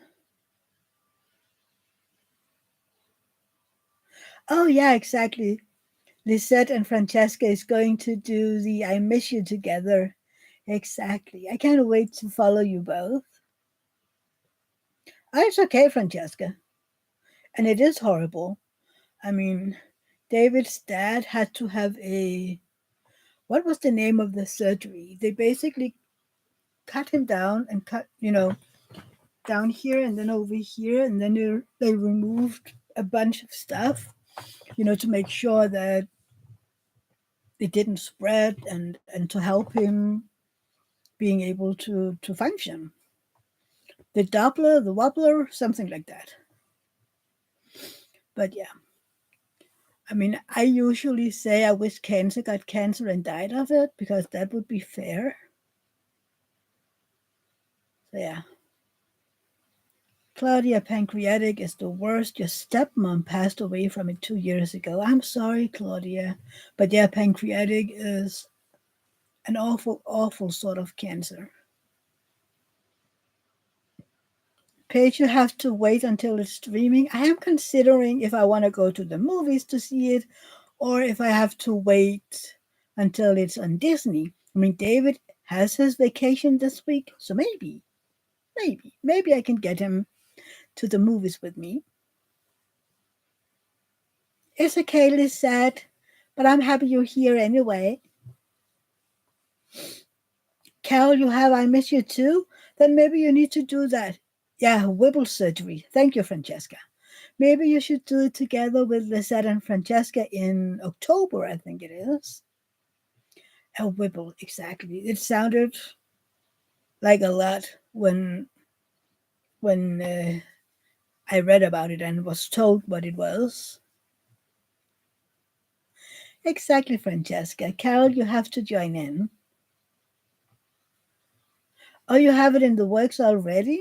oh, yeah, exactly. Lisette and Francesca is going to do the I Miss You together. Exactly. I can't wait to follow you both. Oh, it's okay, Francesca. And it is horrible. I mean, David's dad had to have a, what was the name of the surgery? They basically cut him down and cut, down here and then over here. And then they removed a bunch of stuff, to make sure that it didn't spread and to help him being able to function. The Doppler, the wobbler, something like that. But yeah, I mean, I usually say I wish cancer got cancer and died of it because that would be fair. So yeah. Claudia, pancreatic is the worst. Your stepmom passed away from it 2 years ago. I'm sorry, Claudia. But yeah, pancreatic is an awful, awful sort of cancer. Paige, you have to wait until it's streaming. I am considering if I want to go to the movies to see it or if I have to wait until it's on Disney. I mean, David has his vacation this week, so maybe I can get him to the movies with me. It's okay, Lisette, but I'm happy you're here anyway. Carol, you have I Miss You too? Then maybe you need to do that. Yeah, Whipple surgery. Thank you, Francesca. Maybe you should do it together with Lisette and Francesca in October, I think it is. A Whipple, exactly. It sounded like a lot when I read about it and was told what it was. Exactly, Francesca. Carol, you have to join in. Oh, you have it in the works already?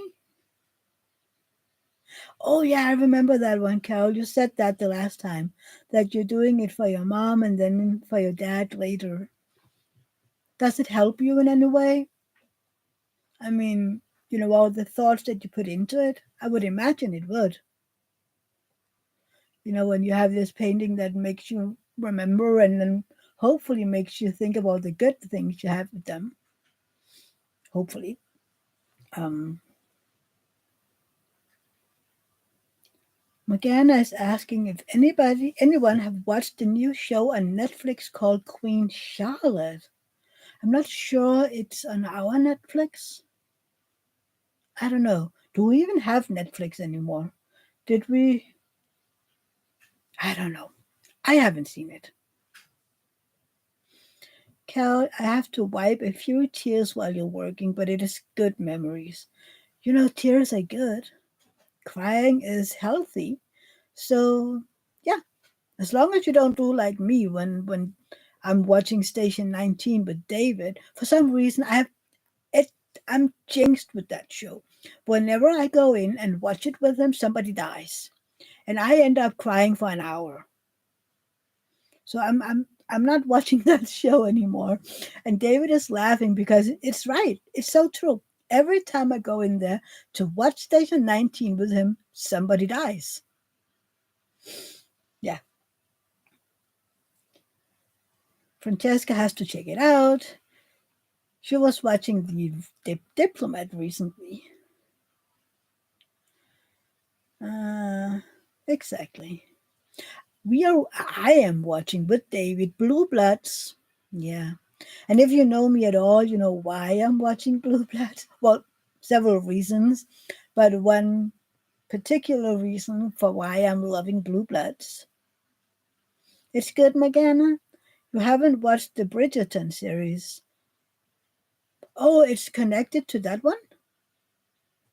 Oh, yeah, I remember that one, Carol. You said that the last time, that you're doing it for your mom and then for your dad later. Does it help you in any way? I mean, all the thoughts that you put into it? I would imagine it would. When you have this painting that makes you remember and then hopefully makes you think about the good things you have with them. Hopefully. Um, Morgana is asking if anyone have watched the new show on Netflix called Queen Charlotte. I'm not sure it's on our Netflix. I don't know. Do we even have Netflix anymore? Did we? I don't know. I haven't seen it. Cal, I have to wipe a few tears while you're working, but it is good memories. Tears are good. Crying is healthy. So, yeah, as long as you don't do like me when I'm watching Station 19 with David, for some reason it I'm jinxed with that show. Whenever I go in and watch it with him, somebody dies. And I end up crying for an hour. So I'm not watching that show anymore. And David is laughing because it's right. It's so true. Every time I go in there to watch Station 19 with him, somebody dies. Yeah. Francesca has to check it out. She was watching the Diplomat recently. Uh, exactly. I am watching with David Blue Bloods. Yeah. And if you know me at all, you know why I'm watching Blue Bloods. Well, several reasons, but one particular reason for why I'm loving Blue Bloods. It's good, Morgana. You haven't watched the Bridgerton series. Oh, it's connected to that one?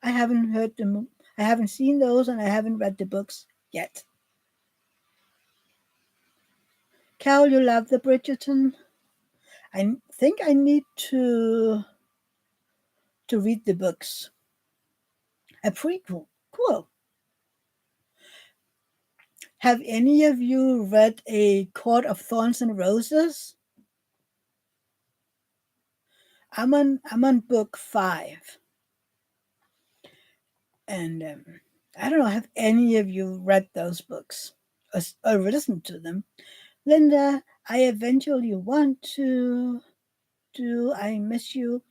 I haven't heard them. I haven't seen those and I haven't read the books yet. Cal, you love the Bridgerton? I think I need to read the books. A prequel. Cool. Have any of you read A Court of Thorns and Roses? I'm on book 5. And I don't know, have any of you read those books or listened to them? Linda, I eventually want to do I Miss You.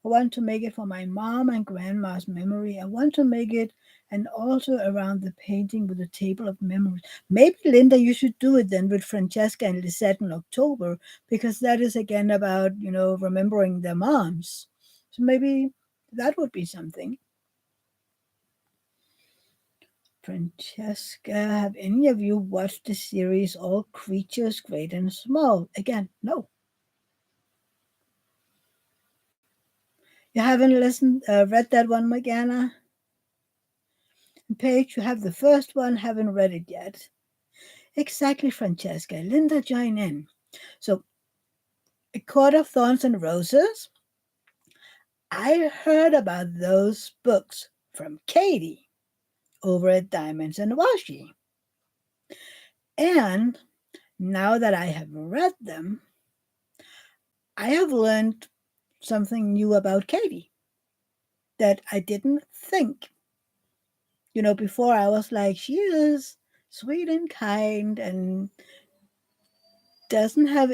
I want to make it for my mom and grandma's memory. I want to make it an altar around the painting with a table of memories. Maybe, Linda, you should do it then with Francesca and Lisette in October, because that is again about, remembering their moms. So maybe that would be something. Francesca, have any of you watched the series All Creatures Great and Small? Again, no. You haven't read that one, Morgana? Paige, you have the first one, haven't read it yet. Exactly, Francesca. Linda, join in. So, A Court of Thorns and Roses. I heard about those books from Katie over at Diamonds and Washi. And now that I have read them, I have learned something new about Katie that I didn't think. Before I was like, she is sweet and kind and doesn't have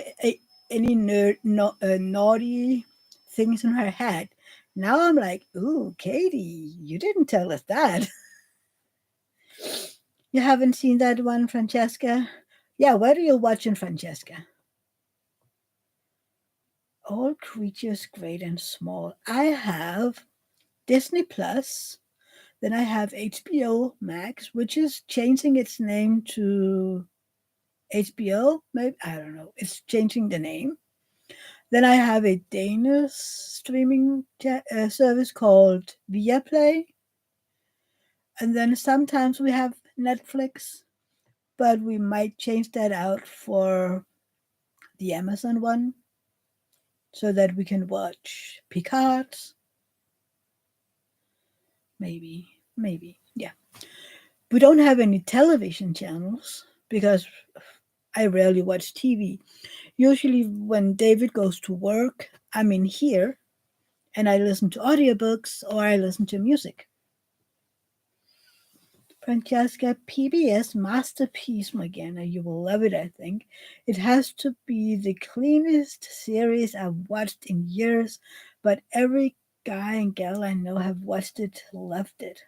any naughty things in her head. Now I'm like, ooh, Katie, you didn't tell us that. You haven't seen that one, Francesca? Yeah, what are you watching, Francesca? All Creatures Great and Small. I have Disney Plus. Then I have HBO Max, which is changing its name to HBO. Maybe I don't know. It's changing the name. Then I have a Danish streaming service called Viaplay. And then sometimes we have Netflix, but we might change that out for the Amazon one so that we can watch Picard. Maybe. Yeah. We don't have any television channels because I rarely watch TV. Usually, when David goes to work, I'm in here and I listen to audiobooks or I listen to music. Francesca, PBS masterpiece, Morgana. You will love it, I think. It has to be the cleanest series I've watched in years, but every guy and gal I know have watched it, loved it.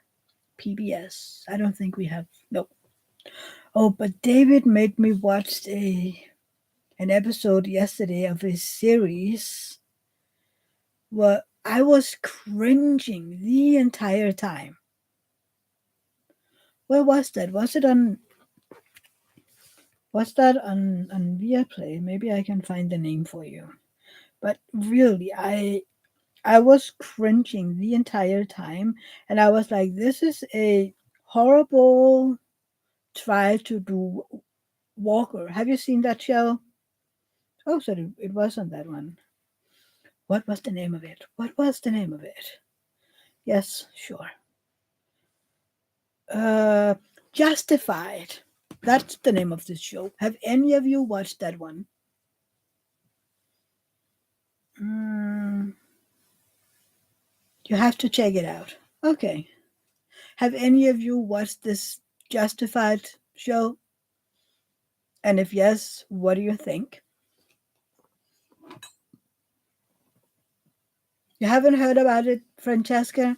PBS. I don't think we have. No. Oh, but David made me watch an episode yesterday of his series where I was cringing the entire time. Where was that? Was that on Viaplay? Maybe I can find the name for you. But really, I was cringing the entire time, and I was like, "This is a horrible try to do Walker." Have you seen that show? Oh, sorry, it wasn't that one. What was the name of it? What was the name of it? Yes, sure. Uh, Justified. That's the name of this show. Have any of you watched that one? Mm, you have to check it out. Okay. Have any of you watched this Justified show? And if yes, what do you think? You haven't heard about it, Francesca?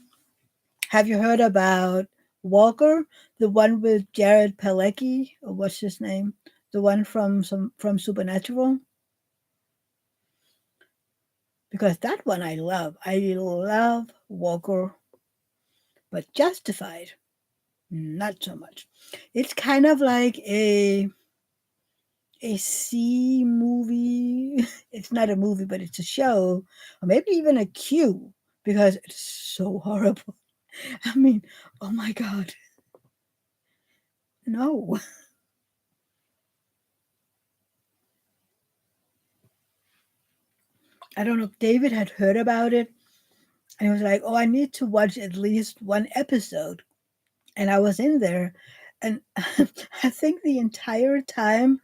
Have you heard about Walker, the one with Jared Padalecki, or what's his name? The one from Supernatural, because that one I love. I love Walker, but Justified, not so much. It's kind of like a C movie. It's not a movie, but it's a show, or maybe even a Q, because it's so horrible. I mean, oh my God, no. I don't know if David had heard about it, and he was like, "Oh, I need to watch at least one episode." And I was in there, and I think the entire time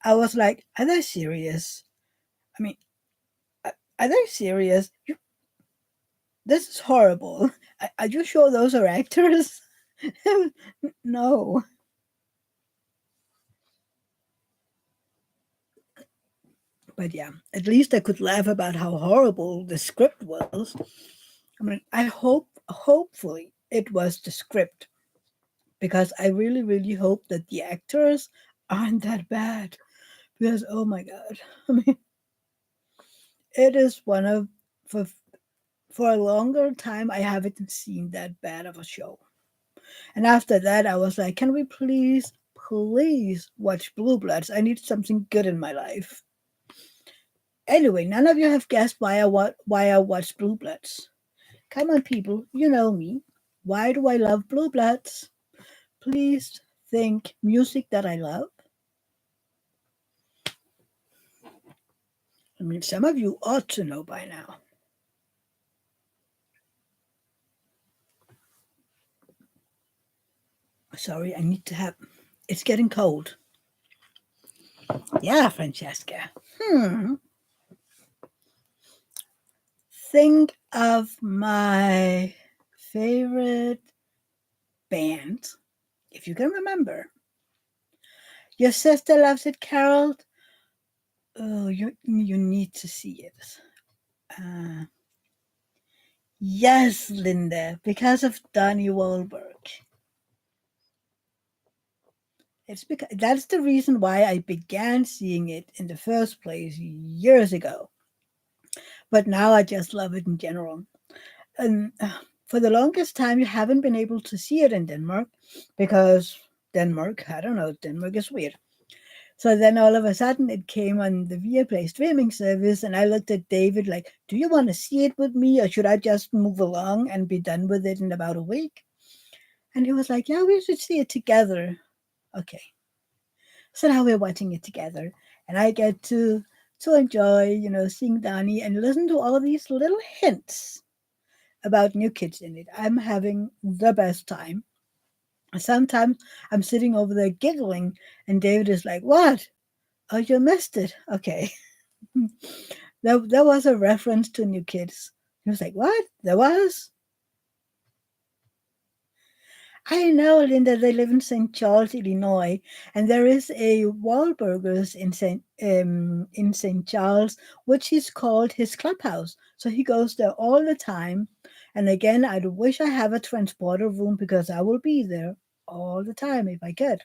I was like, "Are they serious? I mean, are they serious? This is horrible. Are you sure those are actors?" No, but yeah, at least I could laugh about how horrible the script was. I mean, hopefully, it was the script, because I really, really hope that the actors aren't that bad. Because oh my God, I mean, it is one of for for a longer time I haven't seen that bad of a show. And after that, I was like, can we please watch Blue Bloods? I need something good in my life. Anyway, none of you have guessed why I watched Blue Bloods. Come on, people, you know me. Why do I love Blue Bloods? Please think music that I love. I mean, some of you ought to know by now. Sorry, I need to have. It's getting cold. Yeah, Francesca. Hmm. Think of my favorite band, if you can remember. Your sister loves it, Carol. Oh, you need to see it. Uh, yes, Linda, because of Donnie Wahlberg. It's because that's the reason why I began seeing it in the first place years ago. But now I just love it in general. And for the longest time, you haven't been able to see it in Denmark because Denmark, I don't know, Denmark is weird. So then all of a sudden it came on the Viaplay streaming service, and I looked at David like, "Do you want to see it with me, or should I just move along and be done with it in about a week?" And he was like, "Yeah, we should see it together." Okay, so now we're watching it together, and I get to enjoy, seeing Donnie and listen to all these little hints about New Kids in it. I'm having the best time. Sometimes I'm sitting over there giggling, and David is like, "What? Oh, you missed it. Okay." There was a reference to New Kids. He was like, "What? There was?" I know, Linda. They live in St. Charles, Illinois, and there is a Wahlburgers in St. Charles, which is called his clubhouse. So he goes there all the time. And again, I wish I have a transporter room because I will be there all the time if I could.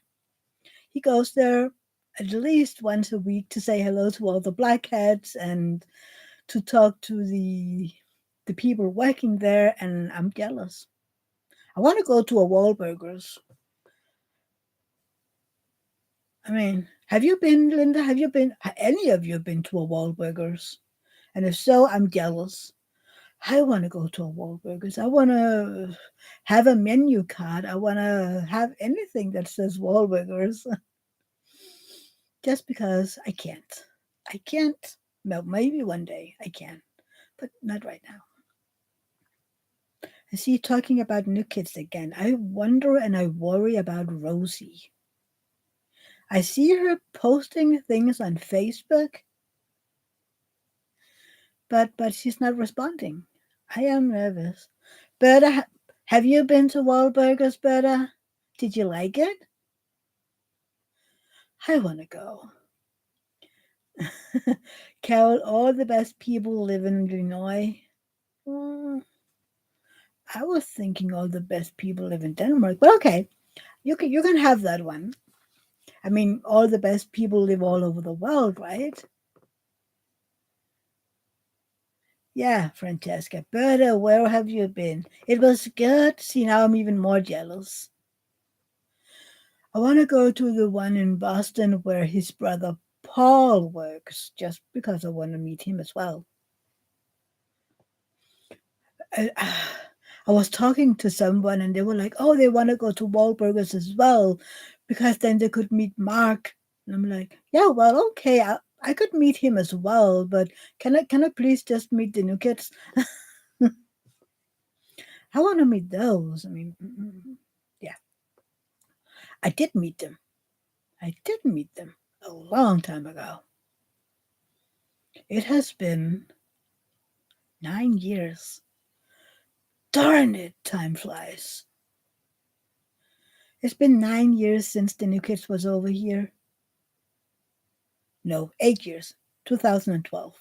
He goes there at least once a week to say hello to all the blackheads and to talk to the people working there, and I'm jealous. I want to go to a Wahlburgers. I mean, have you been, Linda? Have you been? Any of you been to a Wahlburgers? And if so, I'm jealous. I want to go to a Wahlburgers. I want to have a menu card. I want to have anything that says Wahlburgers. Just because I can't. I can't. Well, maybe one day I can, but not right now. I see you talking about New Kids again. I wonder and I worry about Rosie. I see her posting things on Facebook, but she's not responding. I am nervous. Berta, have you been to Wahlburgers, Berta? Did you like it? I want to go. Carol, all the best people live in Illinois. Mm, I was thinking all the best people live in Denmark, but okay, you can have that one. I mean, all the best people live all over the world, right? Yeah, Francesca. Berta, where have you been? It was good. See, now I'm even more jealous. I want to go to the one in Boston where his brother Paul works, just because I want to meet him as well. I, I was talking to someone and they were like, oh, they want to go to Wahlburgers as well because then they could meet Mark. And I'm like, yeah, well, okay, I could meet him as well, but can I please just meet the new kids? I want to meet those. I mean, yeah, I did meet them. I did meet them a long time ago. It has been 9 years. Darn it, time flies. It's been 9 years since the new kids was over here. No, 8 years. 2012.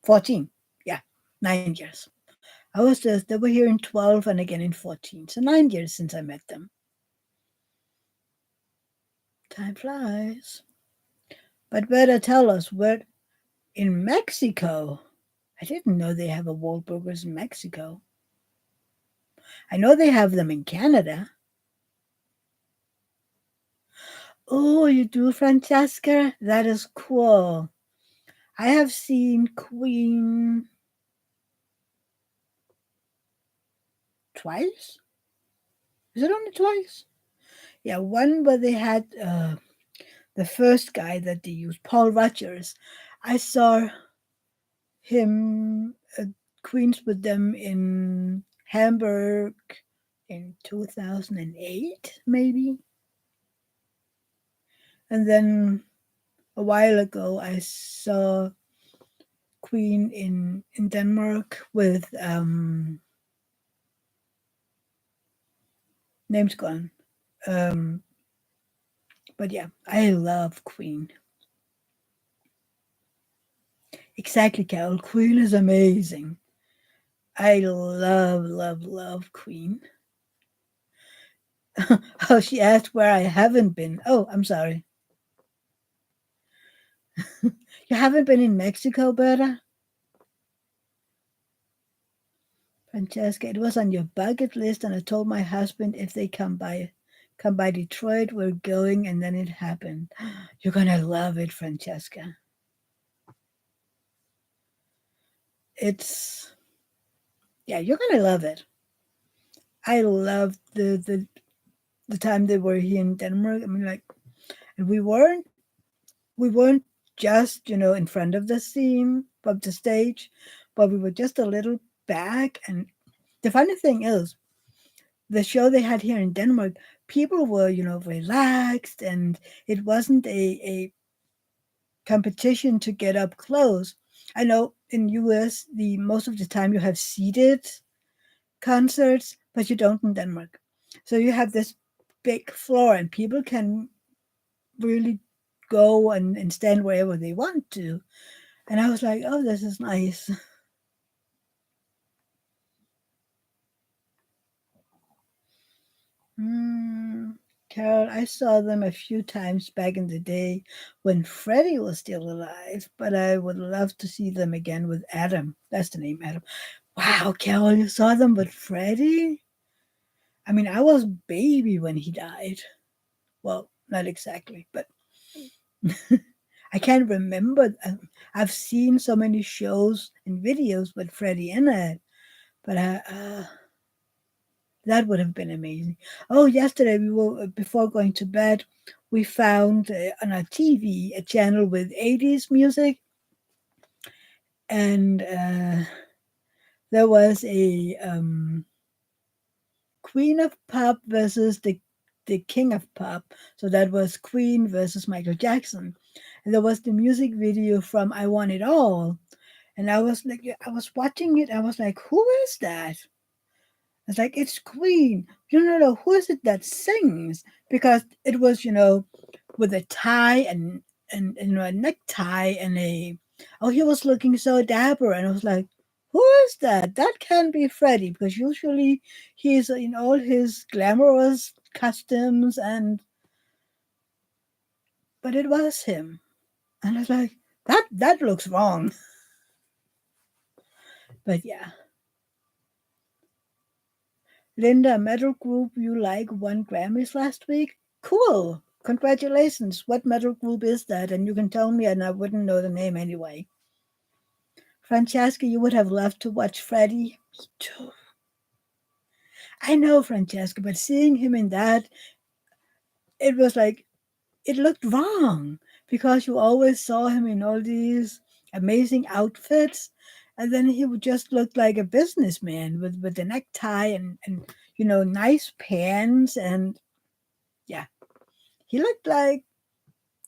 14. Yeah, 9 years. They were here in 12 and again in 14. So 9 years since I met them. Time flies. But better tell us, where in Mexico? I didn't know they have a Wahlburgers in Mexico. I know they have them in Canada. Oh, you do, Francesca? That is cool. I have seen Queen twice. Is it only twice? Yeah, one where they had the first guy that they used, Paul Rogers. I saw him Queens with them in Hamburg in 2008, maybe. And then a while ago, I saw Queen in Denmark with name's gone. Um, but yeah, I love Queen. Exactly, Carol. Queen is amazing. I love, love, love Queen. Oh, she asked where I haven't been. Oh, I'm sorry. You haven't been in Mexico, Berta? Francesca, it was on your bucket list, and I told my husband if they come by Detroit, we're going, and then it happened. You're gonna love it, Francesca. It's yeah, you're gonna love it. I loved the time they were here in Denmark. I mean, like, and we weren't just in front of the scene of the stage, but we were just a little back. And the funny thing is, the show they had here in Denmark, people were relaxed, and it wasn't a competition to get up close. I know in US the most of the time you have seated concerts, but you don't in Denmark. So you have this big floor and people can really go and stand wherever they want to. And I was like, oh, this is nice. Mm, Carol, I saw them a few times back in the day when Freddie was still alive, but I would love to see them again with Adam. That's the name, Adam. Wow, Carol, you saw them with Freddie? I mean, I was baby when he died. Well, not exactly, but I can't remember. I've seen so many shows and videos with Freddie in it, but that would have been amazing. Oh, yesterday we were before going to bed, we found on our TV a channel with 80s music, and there was a Queen of Pop versus the King of Pop. So that was Queen versus Michael Jackson, and there was the music video from "I Want It All," and I was like, I was watching it, I was like, who is that? It's like, it's Queen. You don't know who is it that sings, because it was with a tie and a necktie and a, oh, he was looking so dapper, and I was like, Who is that? That can't be Freddie because usually he's in all his glamorous costumes but it was him. And I was like, that looks wrong. But yeah. Linda, metal group you like won Grammys last week? Cool. Congratulations. What metal group is that? And you can tell me and I wouldn't know the name anyway. Francesca, you would have loved to watch Freddie. Me too. I know Francesca, but seeing him in that, it was like it looked wrong because you always saw him in all these amazing outfits, and then he would just look like a businessman with a necktie and nice pants, and yeah, he looked like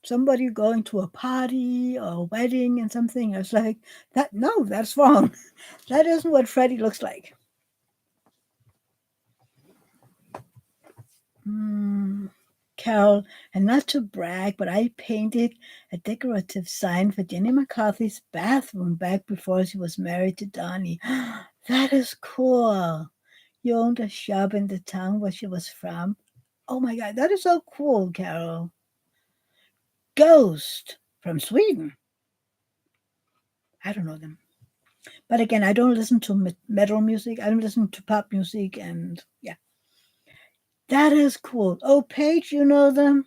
somebody going to a party or a wedding and something. I was like, that no, that's wrong. That isn't what Freddie looks like. Hmm. Carol, and not to brag, but I painted a decorative sign for Jenny McCarthy's bathroom back before she was married to Donnie. That is cool. You owned a shop in the town where she was from. Oh my God, that is so cool, Carol. Ghost from Sweden. I don't know them. But again, I don't listen to metal music. I don't listen to pop music. And yeah, that is cool. Oh, Paige, you know them?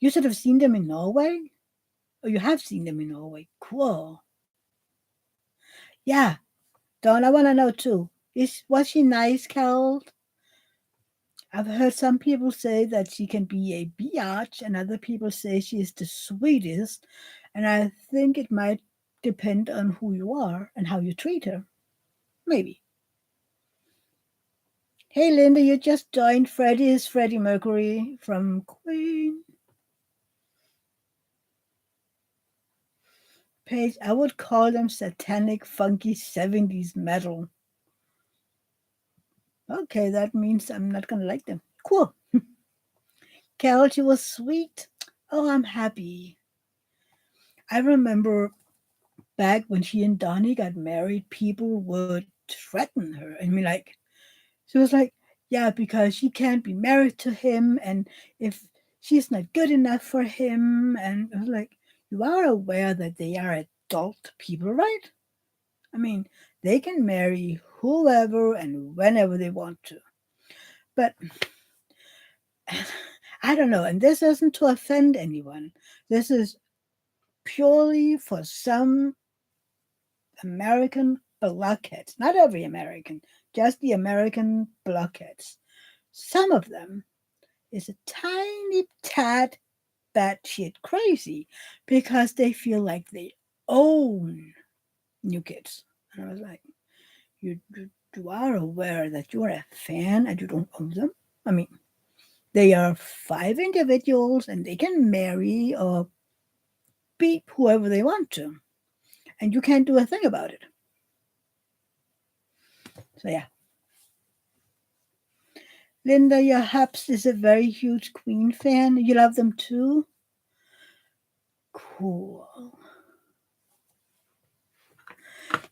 You should have seen them in Norway. Oh, you have seen them in Norway. Cool. Yeah, Dawn, I want to know too. Was she nice, Carol? I've heard some people say that she can be a biatch, and other people say she is the sweetest. And I think it might depend on who you are and how you treat her. Maybe. Hey, Linda, you just joined. Freddie is Freddie Mercury from Queen. Paige, I would call them satanic, funky 70s metal. Okay, that means I'm not going to like them. Cool. Carol, she was sweet. Oh, I'm happy. I remember back when she and Donnie got married, people would threaten her. I mean, like, she was like, yeah, because she can't be married to him, and if she's not good enough for him, and I was like, you are aware that they are adult people, right? I mean, they can marry whoever and whenever they want to. But I don't know, and this isn't to offend anyone. This is purely for some American blockheads. Not every American, just the American blockheads. Some of them is a tiny tad batshit crazy because they feel like they own New Kids. And I was like, you are aware that you're a fan and you don't own them? I mean, they are five individuals and they can marry or beat whoever they want to. And you can't do a thing about it. So, yeah. Linda, your hubs is a very huge Queen fan. You love them too? Cool.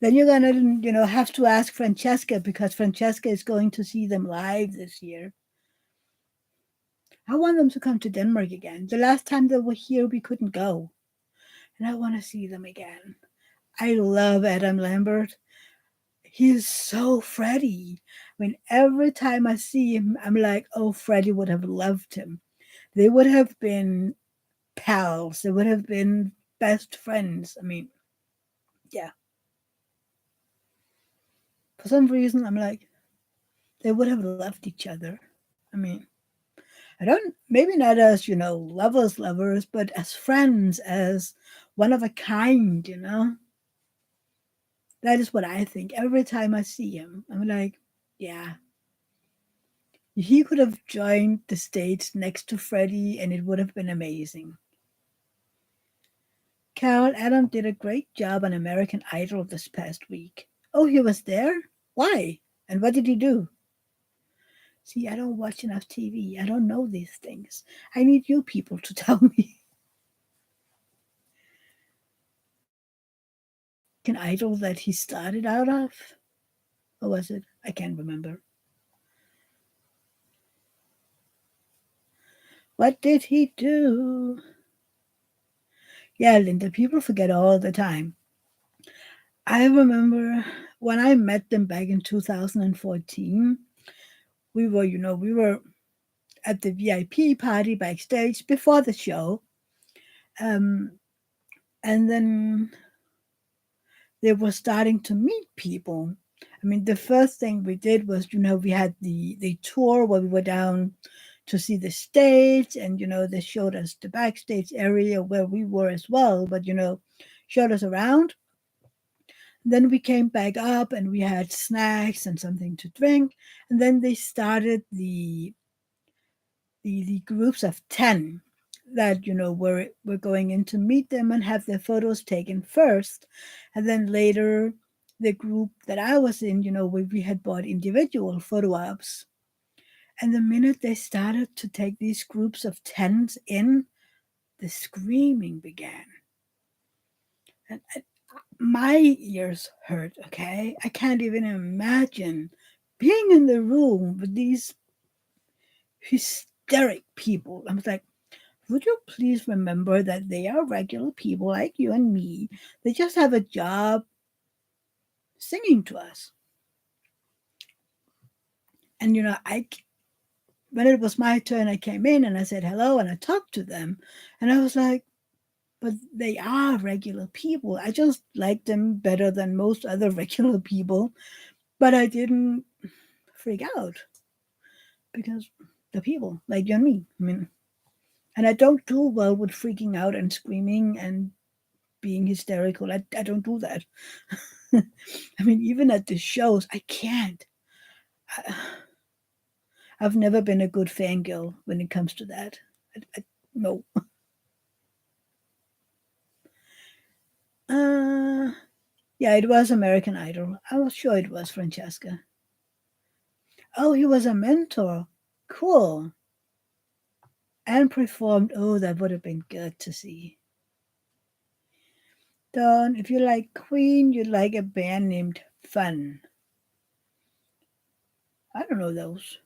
Then you're gonna, have to ask Francesca because Francesca is going to see them live this year. I want them to come to Denmark again. The last time they were here, we couldn't go, and I want to see them again. I love Adam Lambert. He's so Freddie. I mean, every time I see him, I'm like, oh, Freddie would have loved him. They would have been pals. They would have been best friends. I mean, yeah. For some reason, I'm like, they would have loved each other. I mean, I don't, maybe not as, lovers, but as friends, as one of a kind. That is what I think. Every time I see him, I'm like, yeah, he could have joined the stage next to Freddie and it would have been amazing. Carol, Adam did a great job on American Idol this past week. Oh, he was there? Why? And what did he do? See, I don't watch enough TV. I don't know these things. I need you people to tell me. Idol that he started out of? Or was it? I can't remember. What did he do? Yeah, Linda, people forget all the time. I remember when I met them back in 2014, we were at the VIP party backstage before the show. Um, and then they were starting to meet people. I mean, the first thing we did was, we had the tour where we were down to see the stage, and they showed us the backstage area where we were as well, but showed us around. Then we came back up and we had snacks and something to drink, and then they started the groups of 10 that were going in to meet them and have their photos taken first, and then later the group that I was in, we had bought individual photo ops. And the minute they started to take these groups of 10s in, the screaming began. And my ears hurt, okay? I can't even imagine being in the room with these hysteric people. I was like, would you please remember that they are regular people like you and me? They just have a job singing to us. And when it was my turn, I came in and I said hello and I talked to them. And I was like, but they are regular people. I just like them better than most other regular people. But I didn't freak out because the people, like you and me. I mean, and I don't do well with freaking out and screaming and being hysterical. I don't do that. I mean, even at the shows, I can't. I, I've never been a good fangirl when it comes to that. No. Uh, yeah, it was American Idol. I was sure it was Francesca. Oh, he was a mentor. Cool. And performed. Oh, that would have been good to see. Don, if you like Queen, you'd like a band named Fun. I don't know those.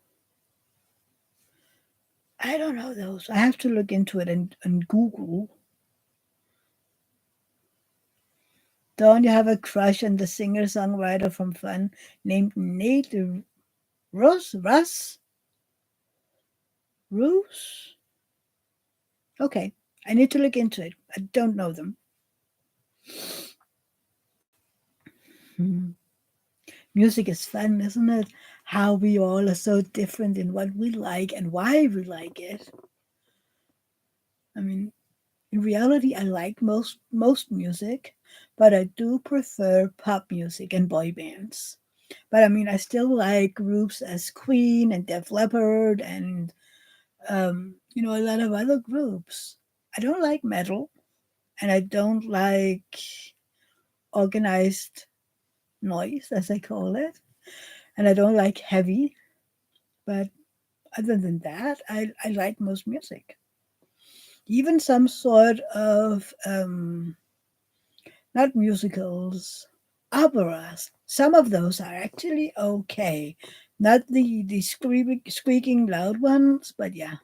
I don't know those. I have to look into it and Google. Don't you have a crush on the singer-songwriter from Fun named Nate Russ? Roos? Okay, I need to look into it. I don't know them. Hmm. Music is fun, isn't it? How we all are so different in what we like and why we like it. I mean, in reality, I like most music, but I do prefer pop music and boy bands. But I mean, I still like groups as Queen and Def Leppard and a lot of other groups. I don't like metal, and I don't like organized noise, as I call it, and I don't like heavy. But other than that, I like most music, even some sort of not musicals, operas. Some of those are actually okay, not the squeaking loud ones, but yeah.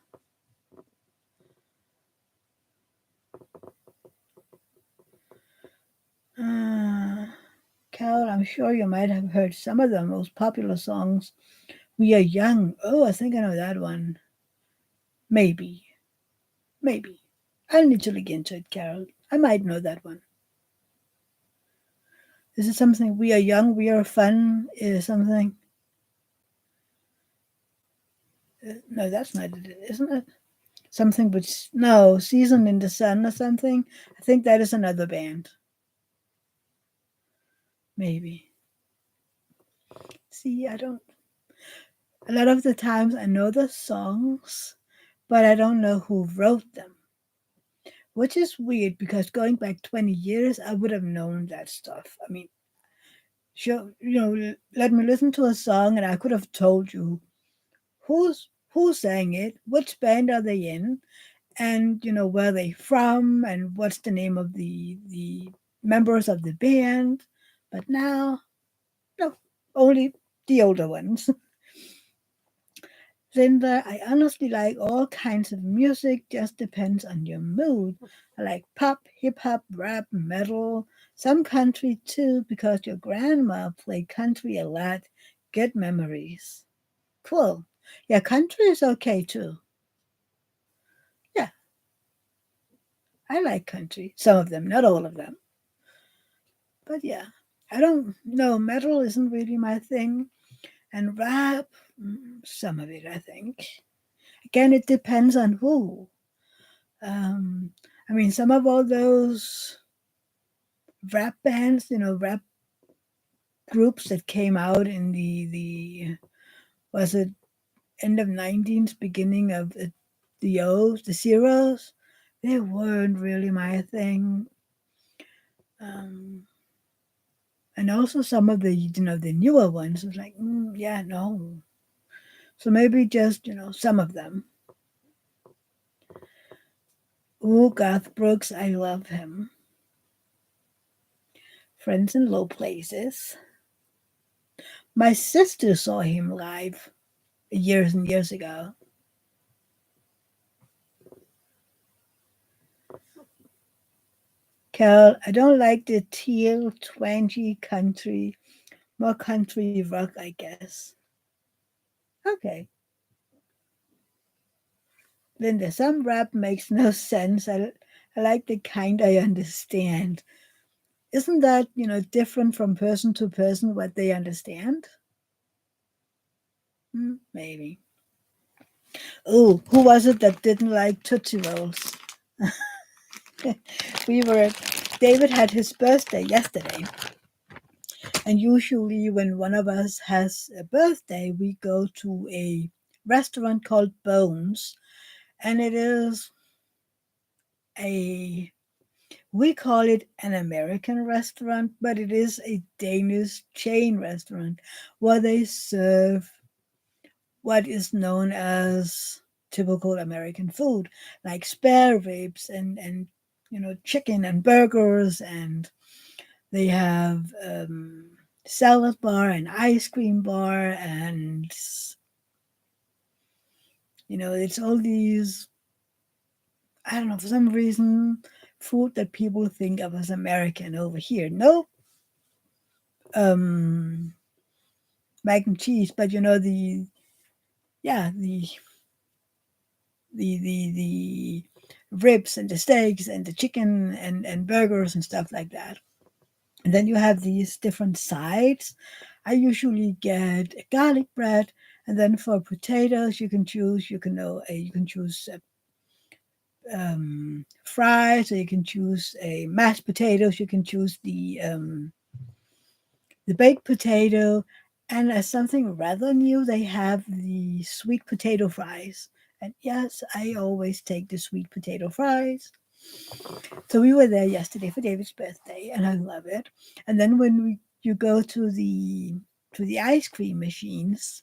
Uh, Carol, I'm sure you might have heard some of the most popular songs. We Are Young. Oh, I think I know that one. Maybe. Maybe. I'll need to look into it, Carol. I might know that one. Is it something We Are Young, We Are Fun? Is something? No, that's not it, isn't it? Something with no Season in the Sun or something. I think that is another band. Maybe. See, I don't. A lot of the times I know the songs, but I don't know who wrote them, which is weird because going back 20 years, I would have known that stuff. I mean, sure, let me listen to a song and I could have told you who sang it, which band are they in, and where they from, and what's the name of the members of the band, but now, no, only the older ones. Linda, I honestly like all kinds of music, just depends on your mood. I like pop, hip hop, rap, metal, some country too, because your grandma played country a lot. Good memories. Cool. Yeah, country is okay too. Yeah, I like country. Some of them, not all of them. But yeah, I don't know. Metal isn't really my thing. And rap, some of it, I think. Again, it depends on who. Um, I mean, some of all those rap bands, rap groups that came out in the was it end of 19s, beginning of the O's, the zeros, they weren't really my thing. Um, and also some of the newer ones was like, yeah, no. So maybe just some of them. Ooh, Garth Brooks, I love him. Friends in Low Places. My sister saw him live years and years ago. Cal, I don't like the teal, twangy country, more country rock, I guess. Okay. Linda, some rap makes no sense. I like the kind I understand. Isn't that, different from person to person what they understand? Maybe. Oh, who was it that didn't like Tootsie Rolls? we were, David had his birthday yesterday. And usually, when one of us has a birthday, we go to a restaurant called Bones. And it is a, we call it an American restaurant, but it is a Danish chain restaurant where they serve what is known as typical American food, like spare ribs and chicken and burgers, and they have salad bar and ice cream bar, and it's all these, I don't know, for some reason, food that people think of as American over here. No, um, mac and cheese, but yeah, the ribs and the steaks and the chicken and burgers and stuff like that. And then you have these different sides. I usually get a garlic bread, and then for potatoes you can choose. You can choose fries, or you can choose a mashed potatoes. You can choose the baked potato, and as something rather new, they have the sweet potato fries. And yes, I always take the sweet potato fries. So we were there yesterday for David's birthday, and I love it. And then when you go to the ice cream machines,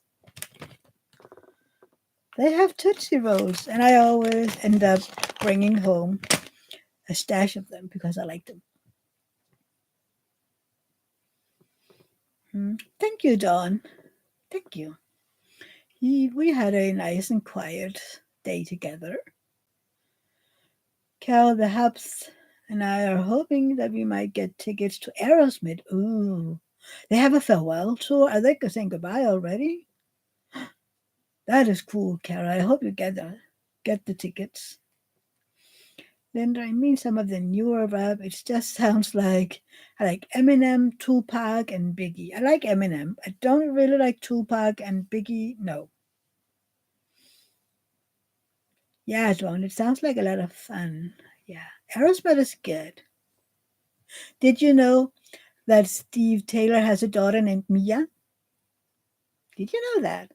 they have Tootsie Rolls, and I always end up bringing home a stash of them because I like them. Thank you, Dawn. Thank you. We had a nice and quiet day together. Cal, the Hubs and I are hoping that we might get tickets to Aerosmith. Ooh, they have a farewell tour. Are they saying goodbye already? That is cool, Kara. I hope you get the tickets. Linda, I mean some of the newer rap. It just sounds like I like Eminem, Tupac, and Biggie. I like Eminem. I don't really like Tupac and Biggie. No. Yeah, Dawn. It sounds like a lot of fun. Yeah, Aerosmith is good. Did you know that Steve Taylor has a daughter named Mia? Did you know that?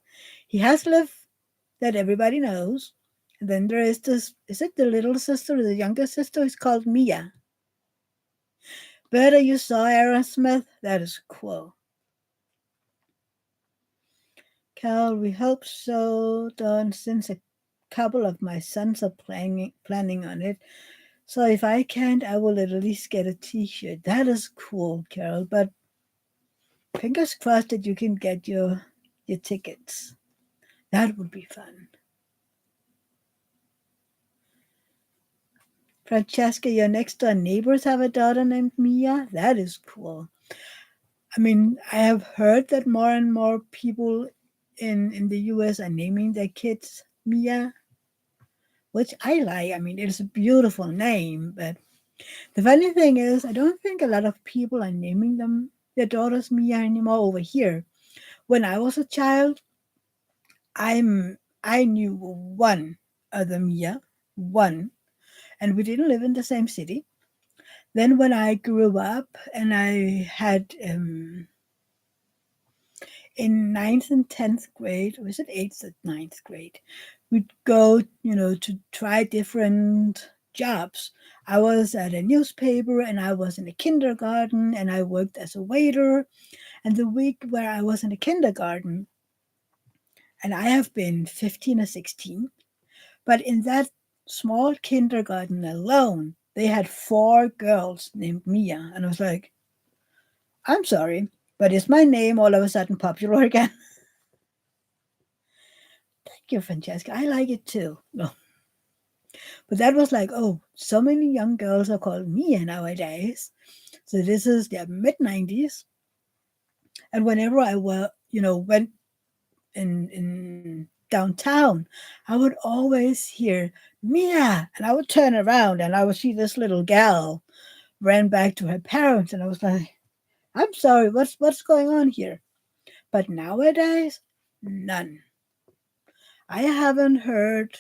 He has Liv that everybody knows. And then there is this, is it the little sister or the younger sister? It's called Mia. Better you saw Aerosmith? That is cool. Cal, we hope so, Don, since a couple of my sons are planning on it. So if I can't, I will at least get a T-shirt. That is cool, Carol. But fingers crossed that you can get your tickets. That would be fun. Francesca, your next door neighbors have a daughter named Mia. That is cool. I mean, I have heard that more and more people in the US are naming their kids Mia, which I like. I mean, it's a beautiful name, but the funny thing is, I don't think a lot of people are naming them their daughters Mia anymore over here. When I was a child, I knew one other Mia, one, and we didn't live in the same city. Then when I grew up and I had in ninth and 10th grade, or was it eighth and ninth grade, we'd go, to try different jobs. I was at a newspaper and I was in a kindergarten and I worked as a waiter. And the week where I was in a kindergarten, and I have been 15 or 16, but in that small kindergarten alone, they had four girls named Mia. And I was like, I'm sorry, but is my name all of a sudden popular again? Thank you, Francesca. I like it too. No. But that was like, oh, so many young girls are called Mia nowadays. So this is the mid 90s. And whenever I went in downtown, I would always hear Mia. And I would turn around and I would see this little gal ran back to her parents. And I was like, I'm sorry, what's going on here? But nowadays, none. I haven't heard,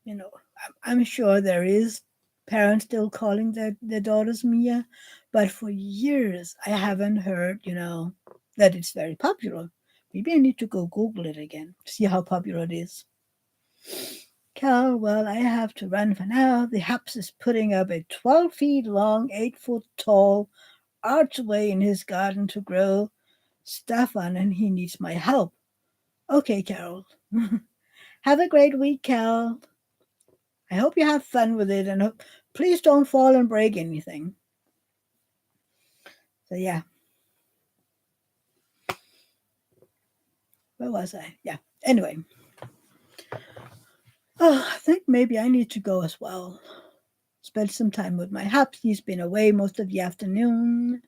you know, I'm sure there is parents still calling their daughters Mia, but for years I haven't heard, that it's very popular. Maybe I need to go Google it again, see how popular it is. Cal, well, I have to run for now. The Haps is putting up a 12 feet long, 8-foot tall archway in his garden to grow stuff on, and he needs my help. Okay, Carol. Have a great week, Cal. I hope you have fun with it and please don't fall and break anything. So, yeah, where was I? Yeah, anyway. Oh, I think maybe I need to go as well. Spend some time with my hubs. He's been away most of the afternoon.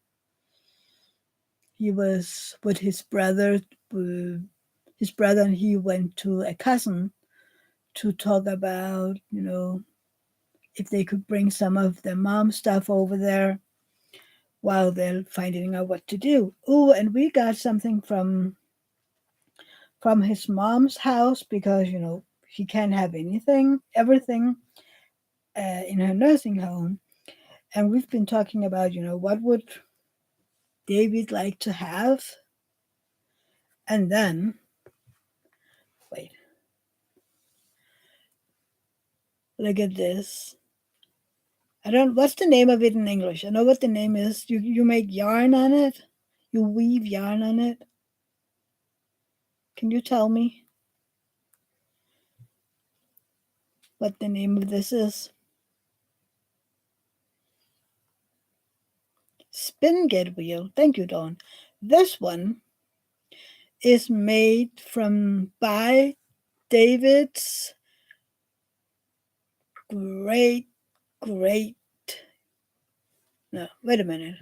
He was with his brother. His brother and he went to a cousin to talk about, if they could bring some of their mom stuff over there while they're finding out what to do. Oh, and we got something from his mom's house because she can't have everything in her nursing home. And we've been talking about what would David like to have, and then wait, look at this. I don't. What's the name of it in English? I know what the name is. You make yarn on it. You weave yarn on it. Can you tell me what the name of this is? Spin get wheel. Thank you, Dawn. This one is made by David's great, great. No, wait a minute.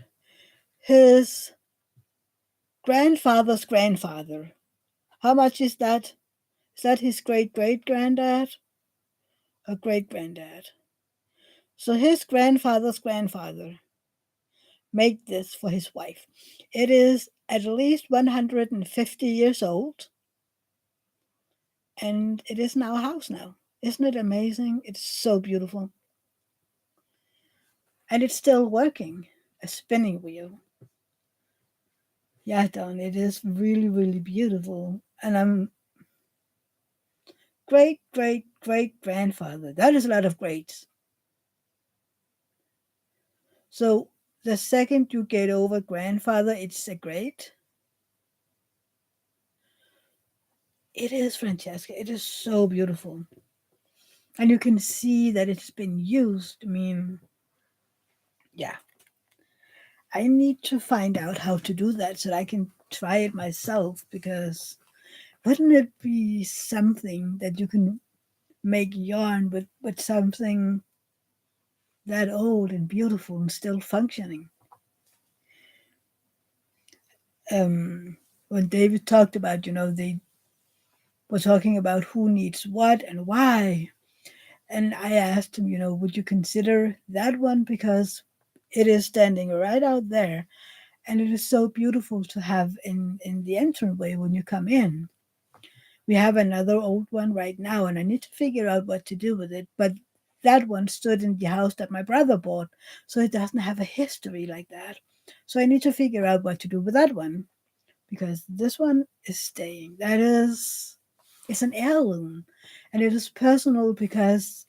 His grandfather's grandfather. How much is that? Is that his great great granddad or great granddad? So his grandfather's grandfather made this for his wife. It is at least 150 years old and it is in our house now. Isn't it amazing? It's so beautiful. And it's still working. A spinning wheel. Yeah, Don, it is really, really beautiful. And I'm great, great, great grandfather. That is a lot of greats. So the second you get over grandfather, it's a great. It is, Francesca. It is so beautiful. and you can see that it's been used. I mean, yeah, I need to find out how to do that so that I can try it myself, because wouldn't it be something that you can make yarn with something that old and beautiful and still functioning? When David talked about, they were talking about who needs what and why. And I asked him, would you consider that one? Because it is standing right out there, and it is so beautiful to have in the entryway when you come in. We have another old one right now, and I need to figure out what to do with it. But that one stood in the house that my brother bought, so it doesn't have a history like that. So I need to figure out what to do with that one, because this one is staying. That is, it's an heirloom, and it is personal because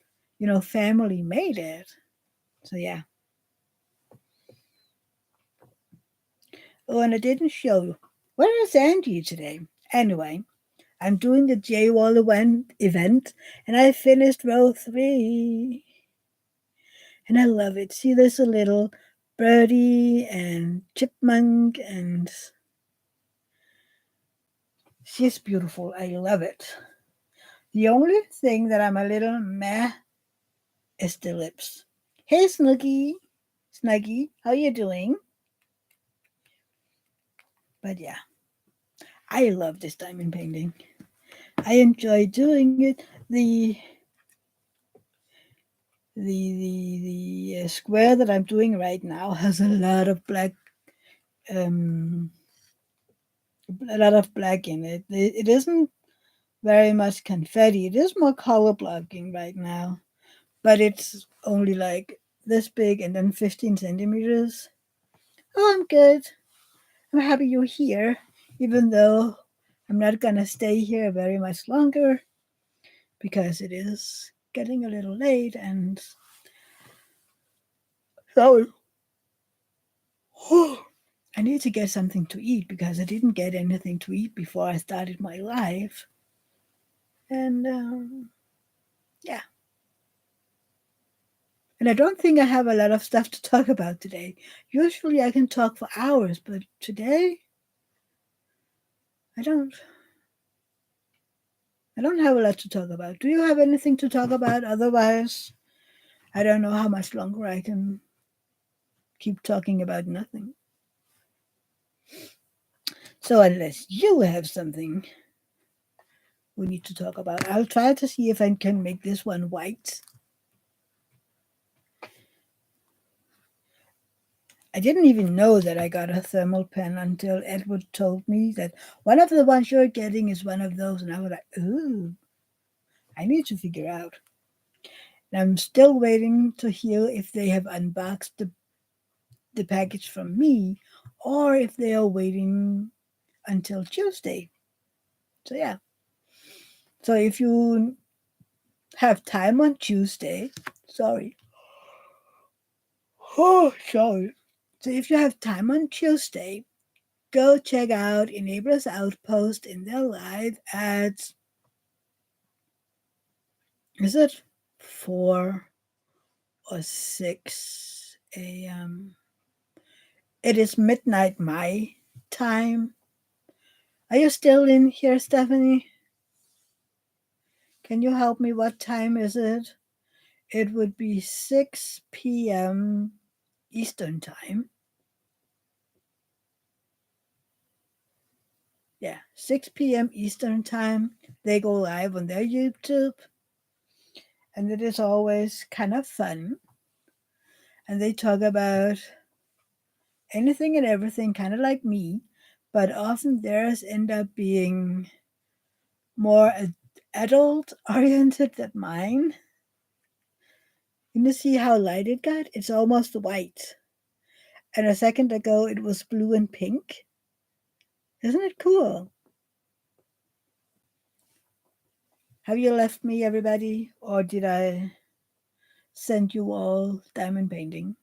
family made it. So yeah. Oh, and I didn't show you. Where is Angie today? Anyway, I'm doing the J Wall event, and I finished row 3, and I love it. See, there's a little birdie and chipmunk, and she's beautiful. I love it. The only thing that I'm a little meh is the lips. Hey, Snuggy, how you doing? But yeah, I love this diamond painting. I enjoy doing it. The square that I'm doing right now has um, a lot of black in it. It isn't very much confetti. It is more color blocking right now, but it's only like this big and then 15 centimeters. Oh, I'm good. I'm happy you're here, even though I'm not gonna stay here very much longer because it is getting a little late, and so I need to get something to eat because I didn't get anything to eat before I started my life. And yeah, and I don't think I have a lot of stuff to talk about today. Usually I can talk for hours, but today I don't. I don't have a lot to talk about. Do you have anything to talk about? Otherwise, I don't know how much longer I can keep talking about nothing. So unless you have something we need to talk about, I'll try to see if I can make this one white. I didn't even know that I got a thermal pen until Edward told me that one of the ones you're getting is one of those, and I was like, ooh, I need to figure out. And I'm still waiting to hear if they have unboxed the package from me or if they are waiting until Tuesday. So yeah. So if you have time on Tuesday, sorry. Oh, sorry. So if you have time on Tuesday, go check out Enablers Outpost in their live at, is it 4 or 6 a.m.? It is midnight my time. Are you still in here, Stephanie? Can you help me? What time is it? It would be 6 p.m. Eastern Time. Yeah, 6 p.m. Eastern Time. They go live on their YouTube, and it is always kind of fun. And they talk about anything and everything, kind of like me, but often theirs end up being more adult oriented than mine. You see how light it got? It's almost white. And a second ago, it was blue and pink. Isn't it cool? Have you left me, everybody? Or did I send you all diamond painting?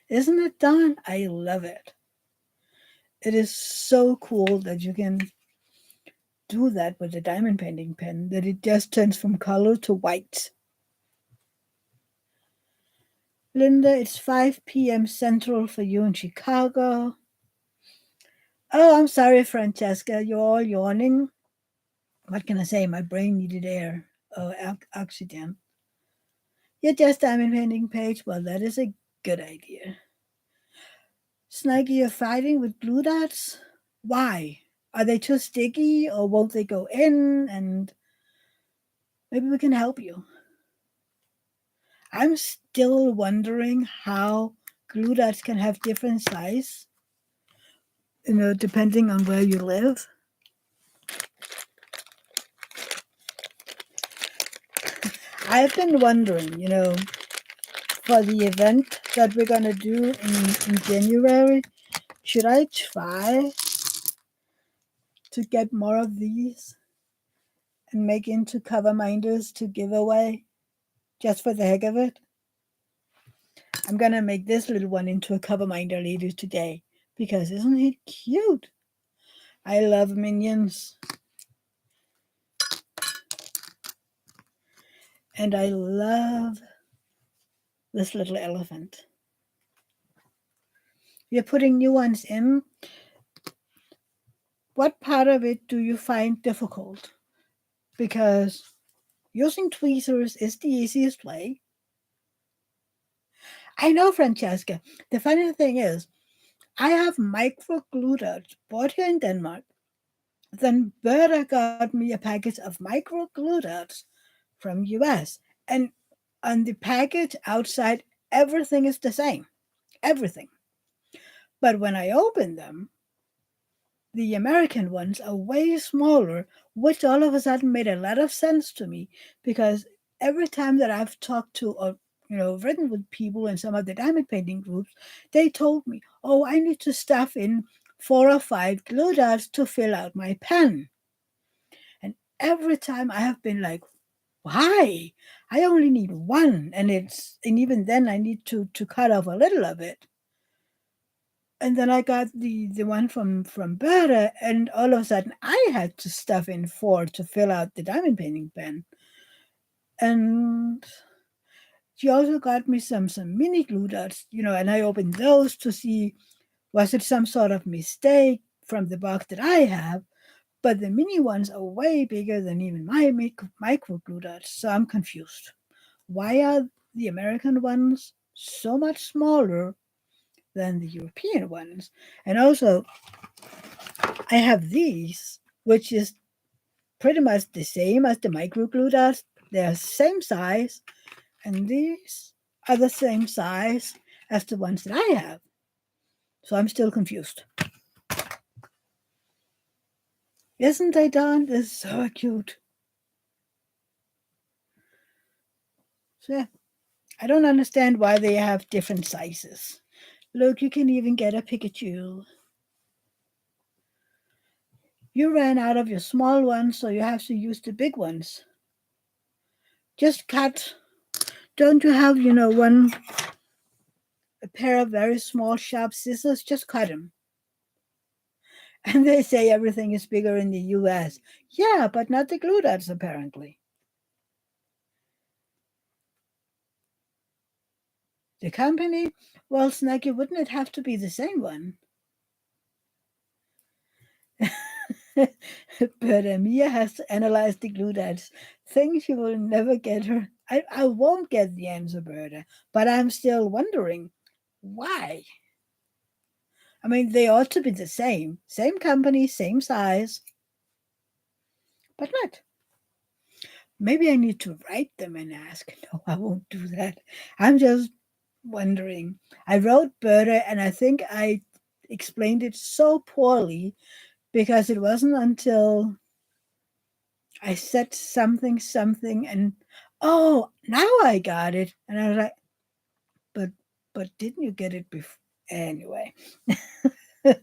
Isn't it done? I love it. It is so cool that you can do that with a diamond painting pen, that it just turns from color to white. Linda, it's 5 p.m. Central for you in Chicago. Oh, I'm sorry, Francesca. You're all yawning. What can I say? My brain needed air. Oh, oxygen. You're just diamond painting page. Well, that is a good idea. Snuggy, you're fighting with glue dots? Why? Are they too sticky or won't they go in? And maybe we can help you. I'm still wondering how glue dots can have different size, depending on where you live. I've been wondering, for the event that we're going to do in January, should I try to get more of these and make into cover minders to give away just for the heck of it? I'm going to make this little one into a cover minder later today because isn't it cute? I love minions. And I love this little elephant. You're putting new ones in. What part of it do you find difficult? Because using tweezers is the easiest way. I know, Francesca. The funny thing is, I have micro glue dots bought here in Denmark. Then Berta got me a package of micro glue dots from US. And on the package outside, everything is the same. Everything. But when I open them, the American ones are way smaller, which all of a sudden made a lot of sense to me because every time that I've talked to or written with people in some of the diamond painting groups, they told me, "Oh, I need to stuff in 4 or 5 glue dots to fill out my pen." And every time I have been like, "Why? I only need one," and even then I need to cut off a little of it. And then I got the one from Berta, and all of a sudden I had to stuff in 4 to fill out the diamond painting pen. And she also got me some mini glue dots, and I opened those to see was it some sort of mistake from the box that I have. But the mini ones are way bigger than even my micro glue dots, so I'm confused. Why are the American ones so much smaller than the European ones? And also, I have these, which is pretty much the same as the micro glue dots. They're same size, and these are the same size as the ones that I have. So I'm still confused. Isn't they, Dawn? They're so cute. So yeah, I don't understand why they have different sizes. Look, you can even get a Pikachu. You ran out of your small ones, so you have to use the big ones. Just cut. Don't you have, a pair of very small sharp scissors? Just cut them. And they say everything is bigger in the US. Yeah, but not the glue dots, apparently. The company? Well, Snacky, wouldn't it have to be the same one? But Mia has to analyze the glue dots. Things you will never get her. I won't get the answer, Berta, but I'm still wondering why. I mean, they ought to be the same. Same company, same size, but not. Maybe I need to write them and ask. No, I won't do that. I'm just wondering. I wrote Berta, and I think I explained it so poorly because it wasn't until I said something, and oh, now I got it. And I was like, but didn't you get it before? Anyway. But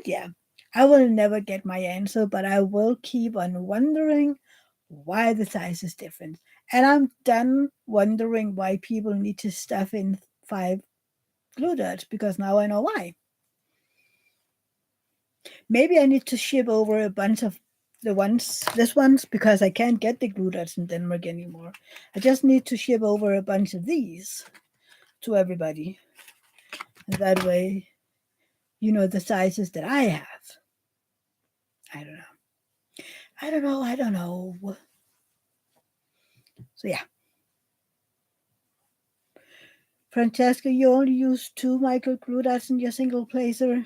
yeah, I will never get my answer, but I will keep on wondering why the size is different. And I'm done wondering why people need to stuff in 5 glue dots because now I know why. Maybe I need to ship over a bunch of this one's because I can't get the glue dots in Denmark anymore. I just need to ship over a bunch of these to everybody. And that way, you know the sizes that I have. I don't know. I don't know. So yeah. Francesca, you only use 2 micro glue dots in your single placer.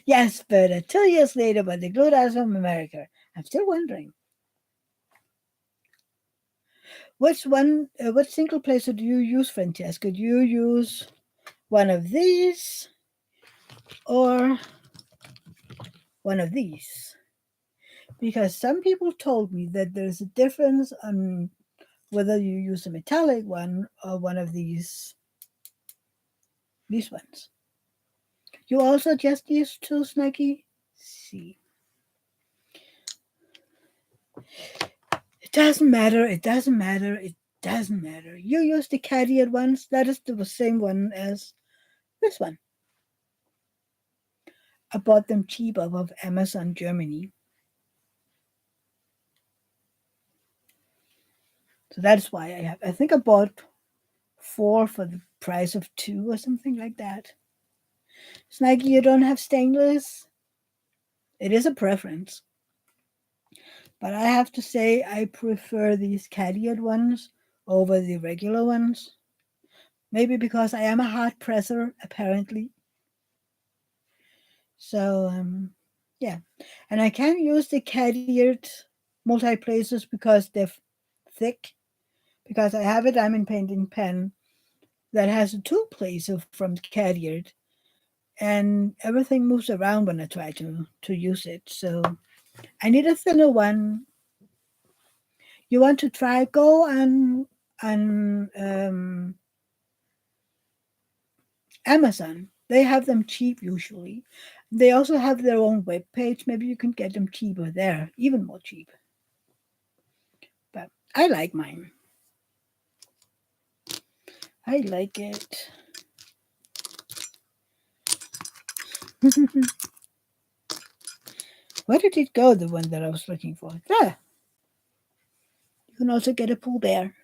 Yes, but 2 years later, but the glue dots from America. I'm still wondering. What single placer do you use, Francesca? Do you use one of these or one of these? Because some people told me that there's a difference on whether you use a metallic one or one of these ones. You also just use 2, Snuggy? See. It doesn't matter. It doesn't matter. It doesn't matter. You use the Cadiot ones. That is the same one as this one. I bought them cheap off of Amazon Germany. So that's why I think I bought 4 for the price of 2 or something like that. Snaggy, you don't have stainless? It is a preference. But I have to say I prefer these Cadiot ones over the regular ones. Maybe because I am a hard presser, apparently. So, yeah. And I can use the Cadiot multi-placers because they're thick. Because I have a diamond painting pen that has a 2-placer from Cadiot. And everything moves around when I try to use it. So I need a thinner one. You want to try? Go on Amazon. They have them cheap usually. They also have their own web page. Maybe you can get them cheaper there, even more cheap. But I like mine. I like it. Where did it go, the one that I was looking for? There. You can also get a Pooh Bear.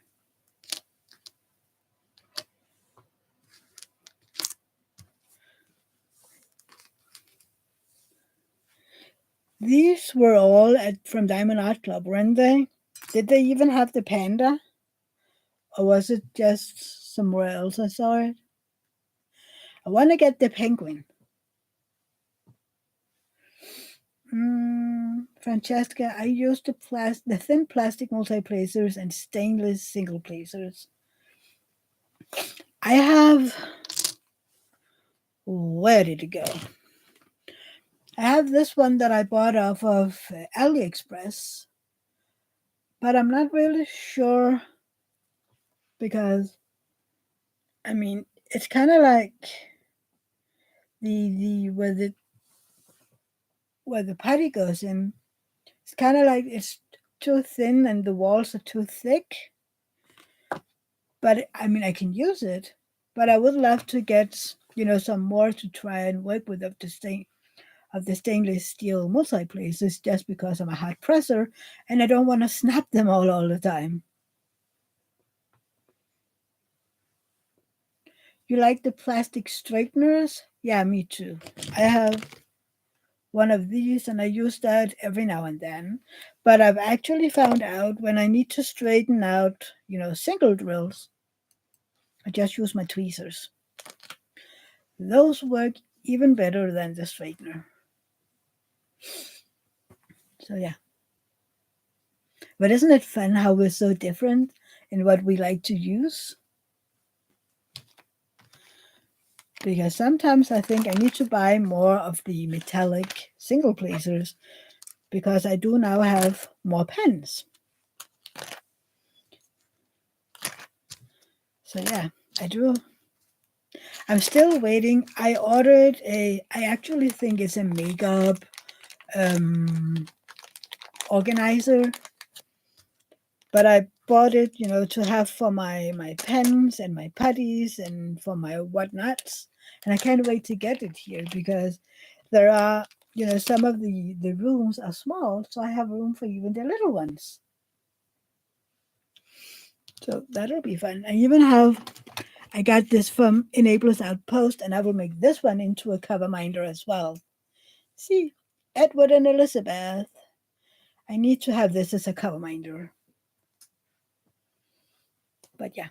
These were all from Diamond Art Club, weren't they? Did they even have the panda? Or was it just somewhere else I saw it? I want to get the penguin. Francesca, I used the thin plastic multi-placers and stainless single placers. I have... Where did it go? I have this one that I bought off of AliExpress. But I'm not really sure because, I mean, it's kind of like the where the putty goes in. It's kind of like it's too thin and the walls are too thick. But I mean, I can use it, but I would love to get some more to try and work with of the stainless steel multi-placers just because I'm a hard presser and I don't want to snap them all the time. You like the plastic straighteners? Yeah, me too. I have one of these and I use that every now and then. But I've actually found out when I need to straighten out, single drills, I just use my tweezers. Those work even better than the straightener. So yeah. But isn't it fun how we're so different in what we like to use? Because sometimes I think I need to buy more of the metallic single placers because I do now have more pens. So yeah, I do. I'm still waiting. I ordered I actually think it's a makeup organizer, but I bought it, to have for my pens and my putties and for my whatnots. And I can't wait to get it here because there are, some of the rooms are small, so I have room for even the little ones. So that'll be fun. I got this from Enablers Outpost, and I will make this one into a cover minder as well. See, Edward and Elizabeth. I need to have this as a cover minder. But yeah.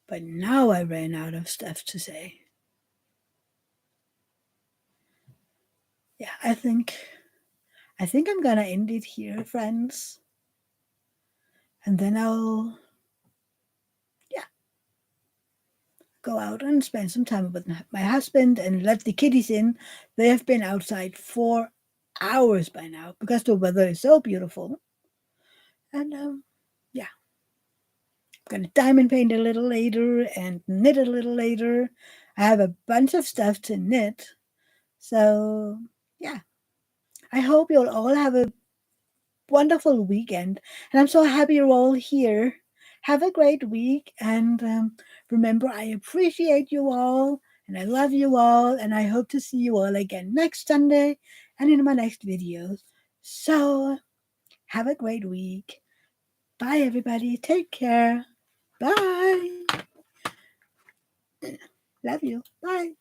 But now I ran out of stuff to say. Yeah, I think I'm gonna end it here, friends. And then I'll go out and spend some time with my husband and let the kitties in. They have been outside 4 hours by now because the weather is so beautiful. And yeah, I'm gonna diamond paint a little later and knit a little later. I have a bunch of stuff to knit. So yeah, I hope you'll all have a wonderful weekend. And I'm so happy you're all here. Have a great week. And remember, I appreciate you all and I love you all. And I hope to see you all again next Sunday and in my next videos. So have a great week. Bye, everybody. Take care. Bye. Love you. Bye.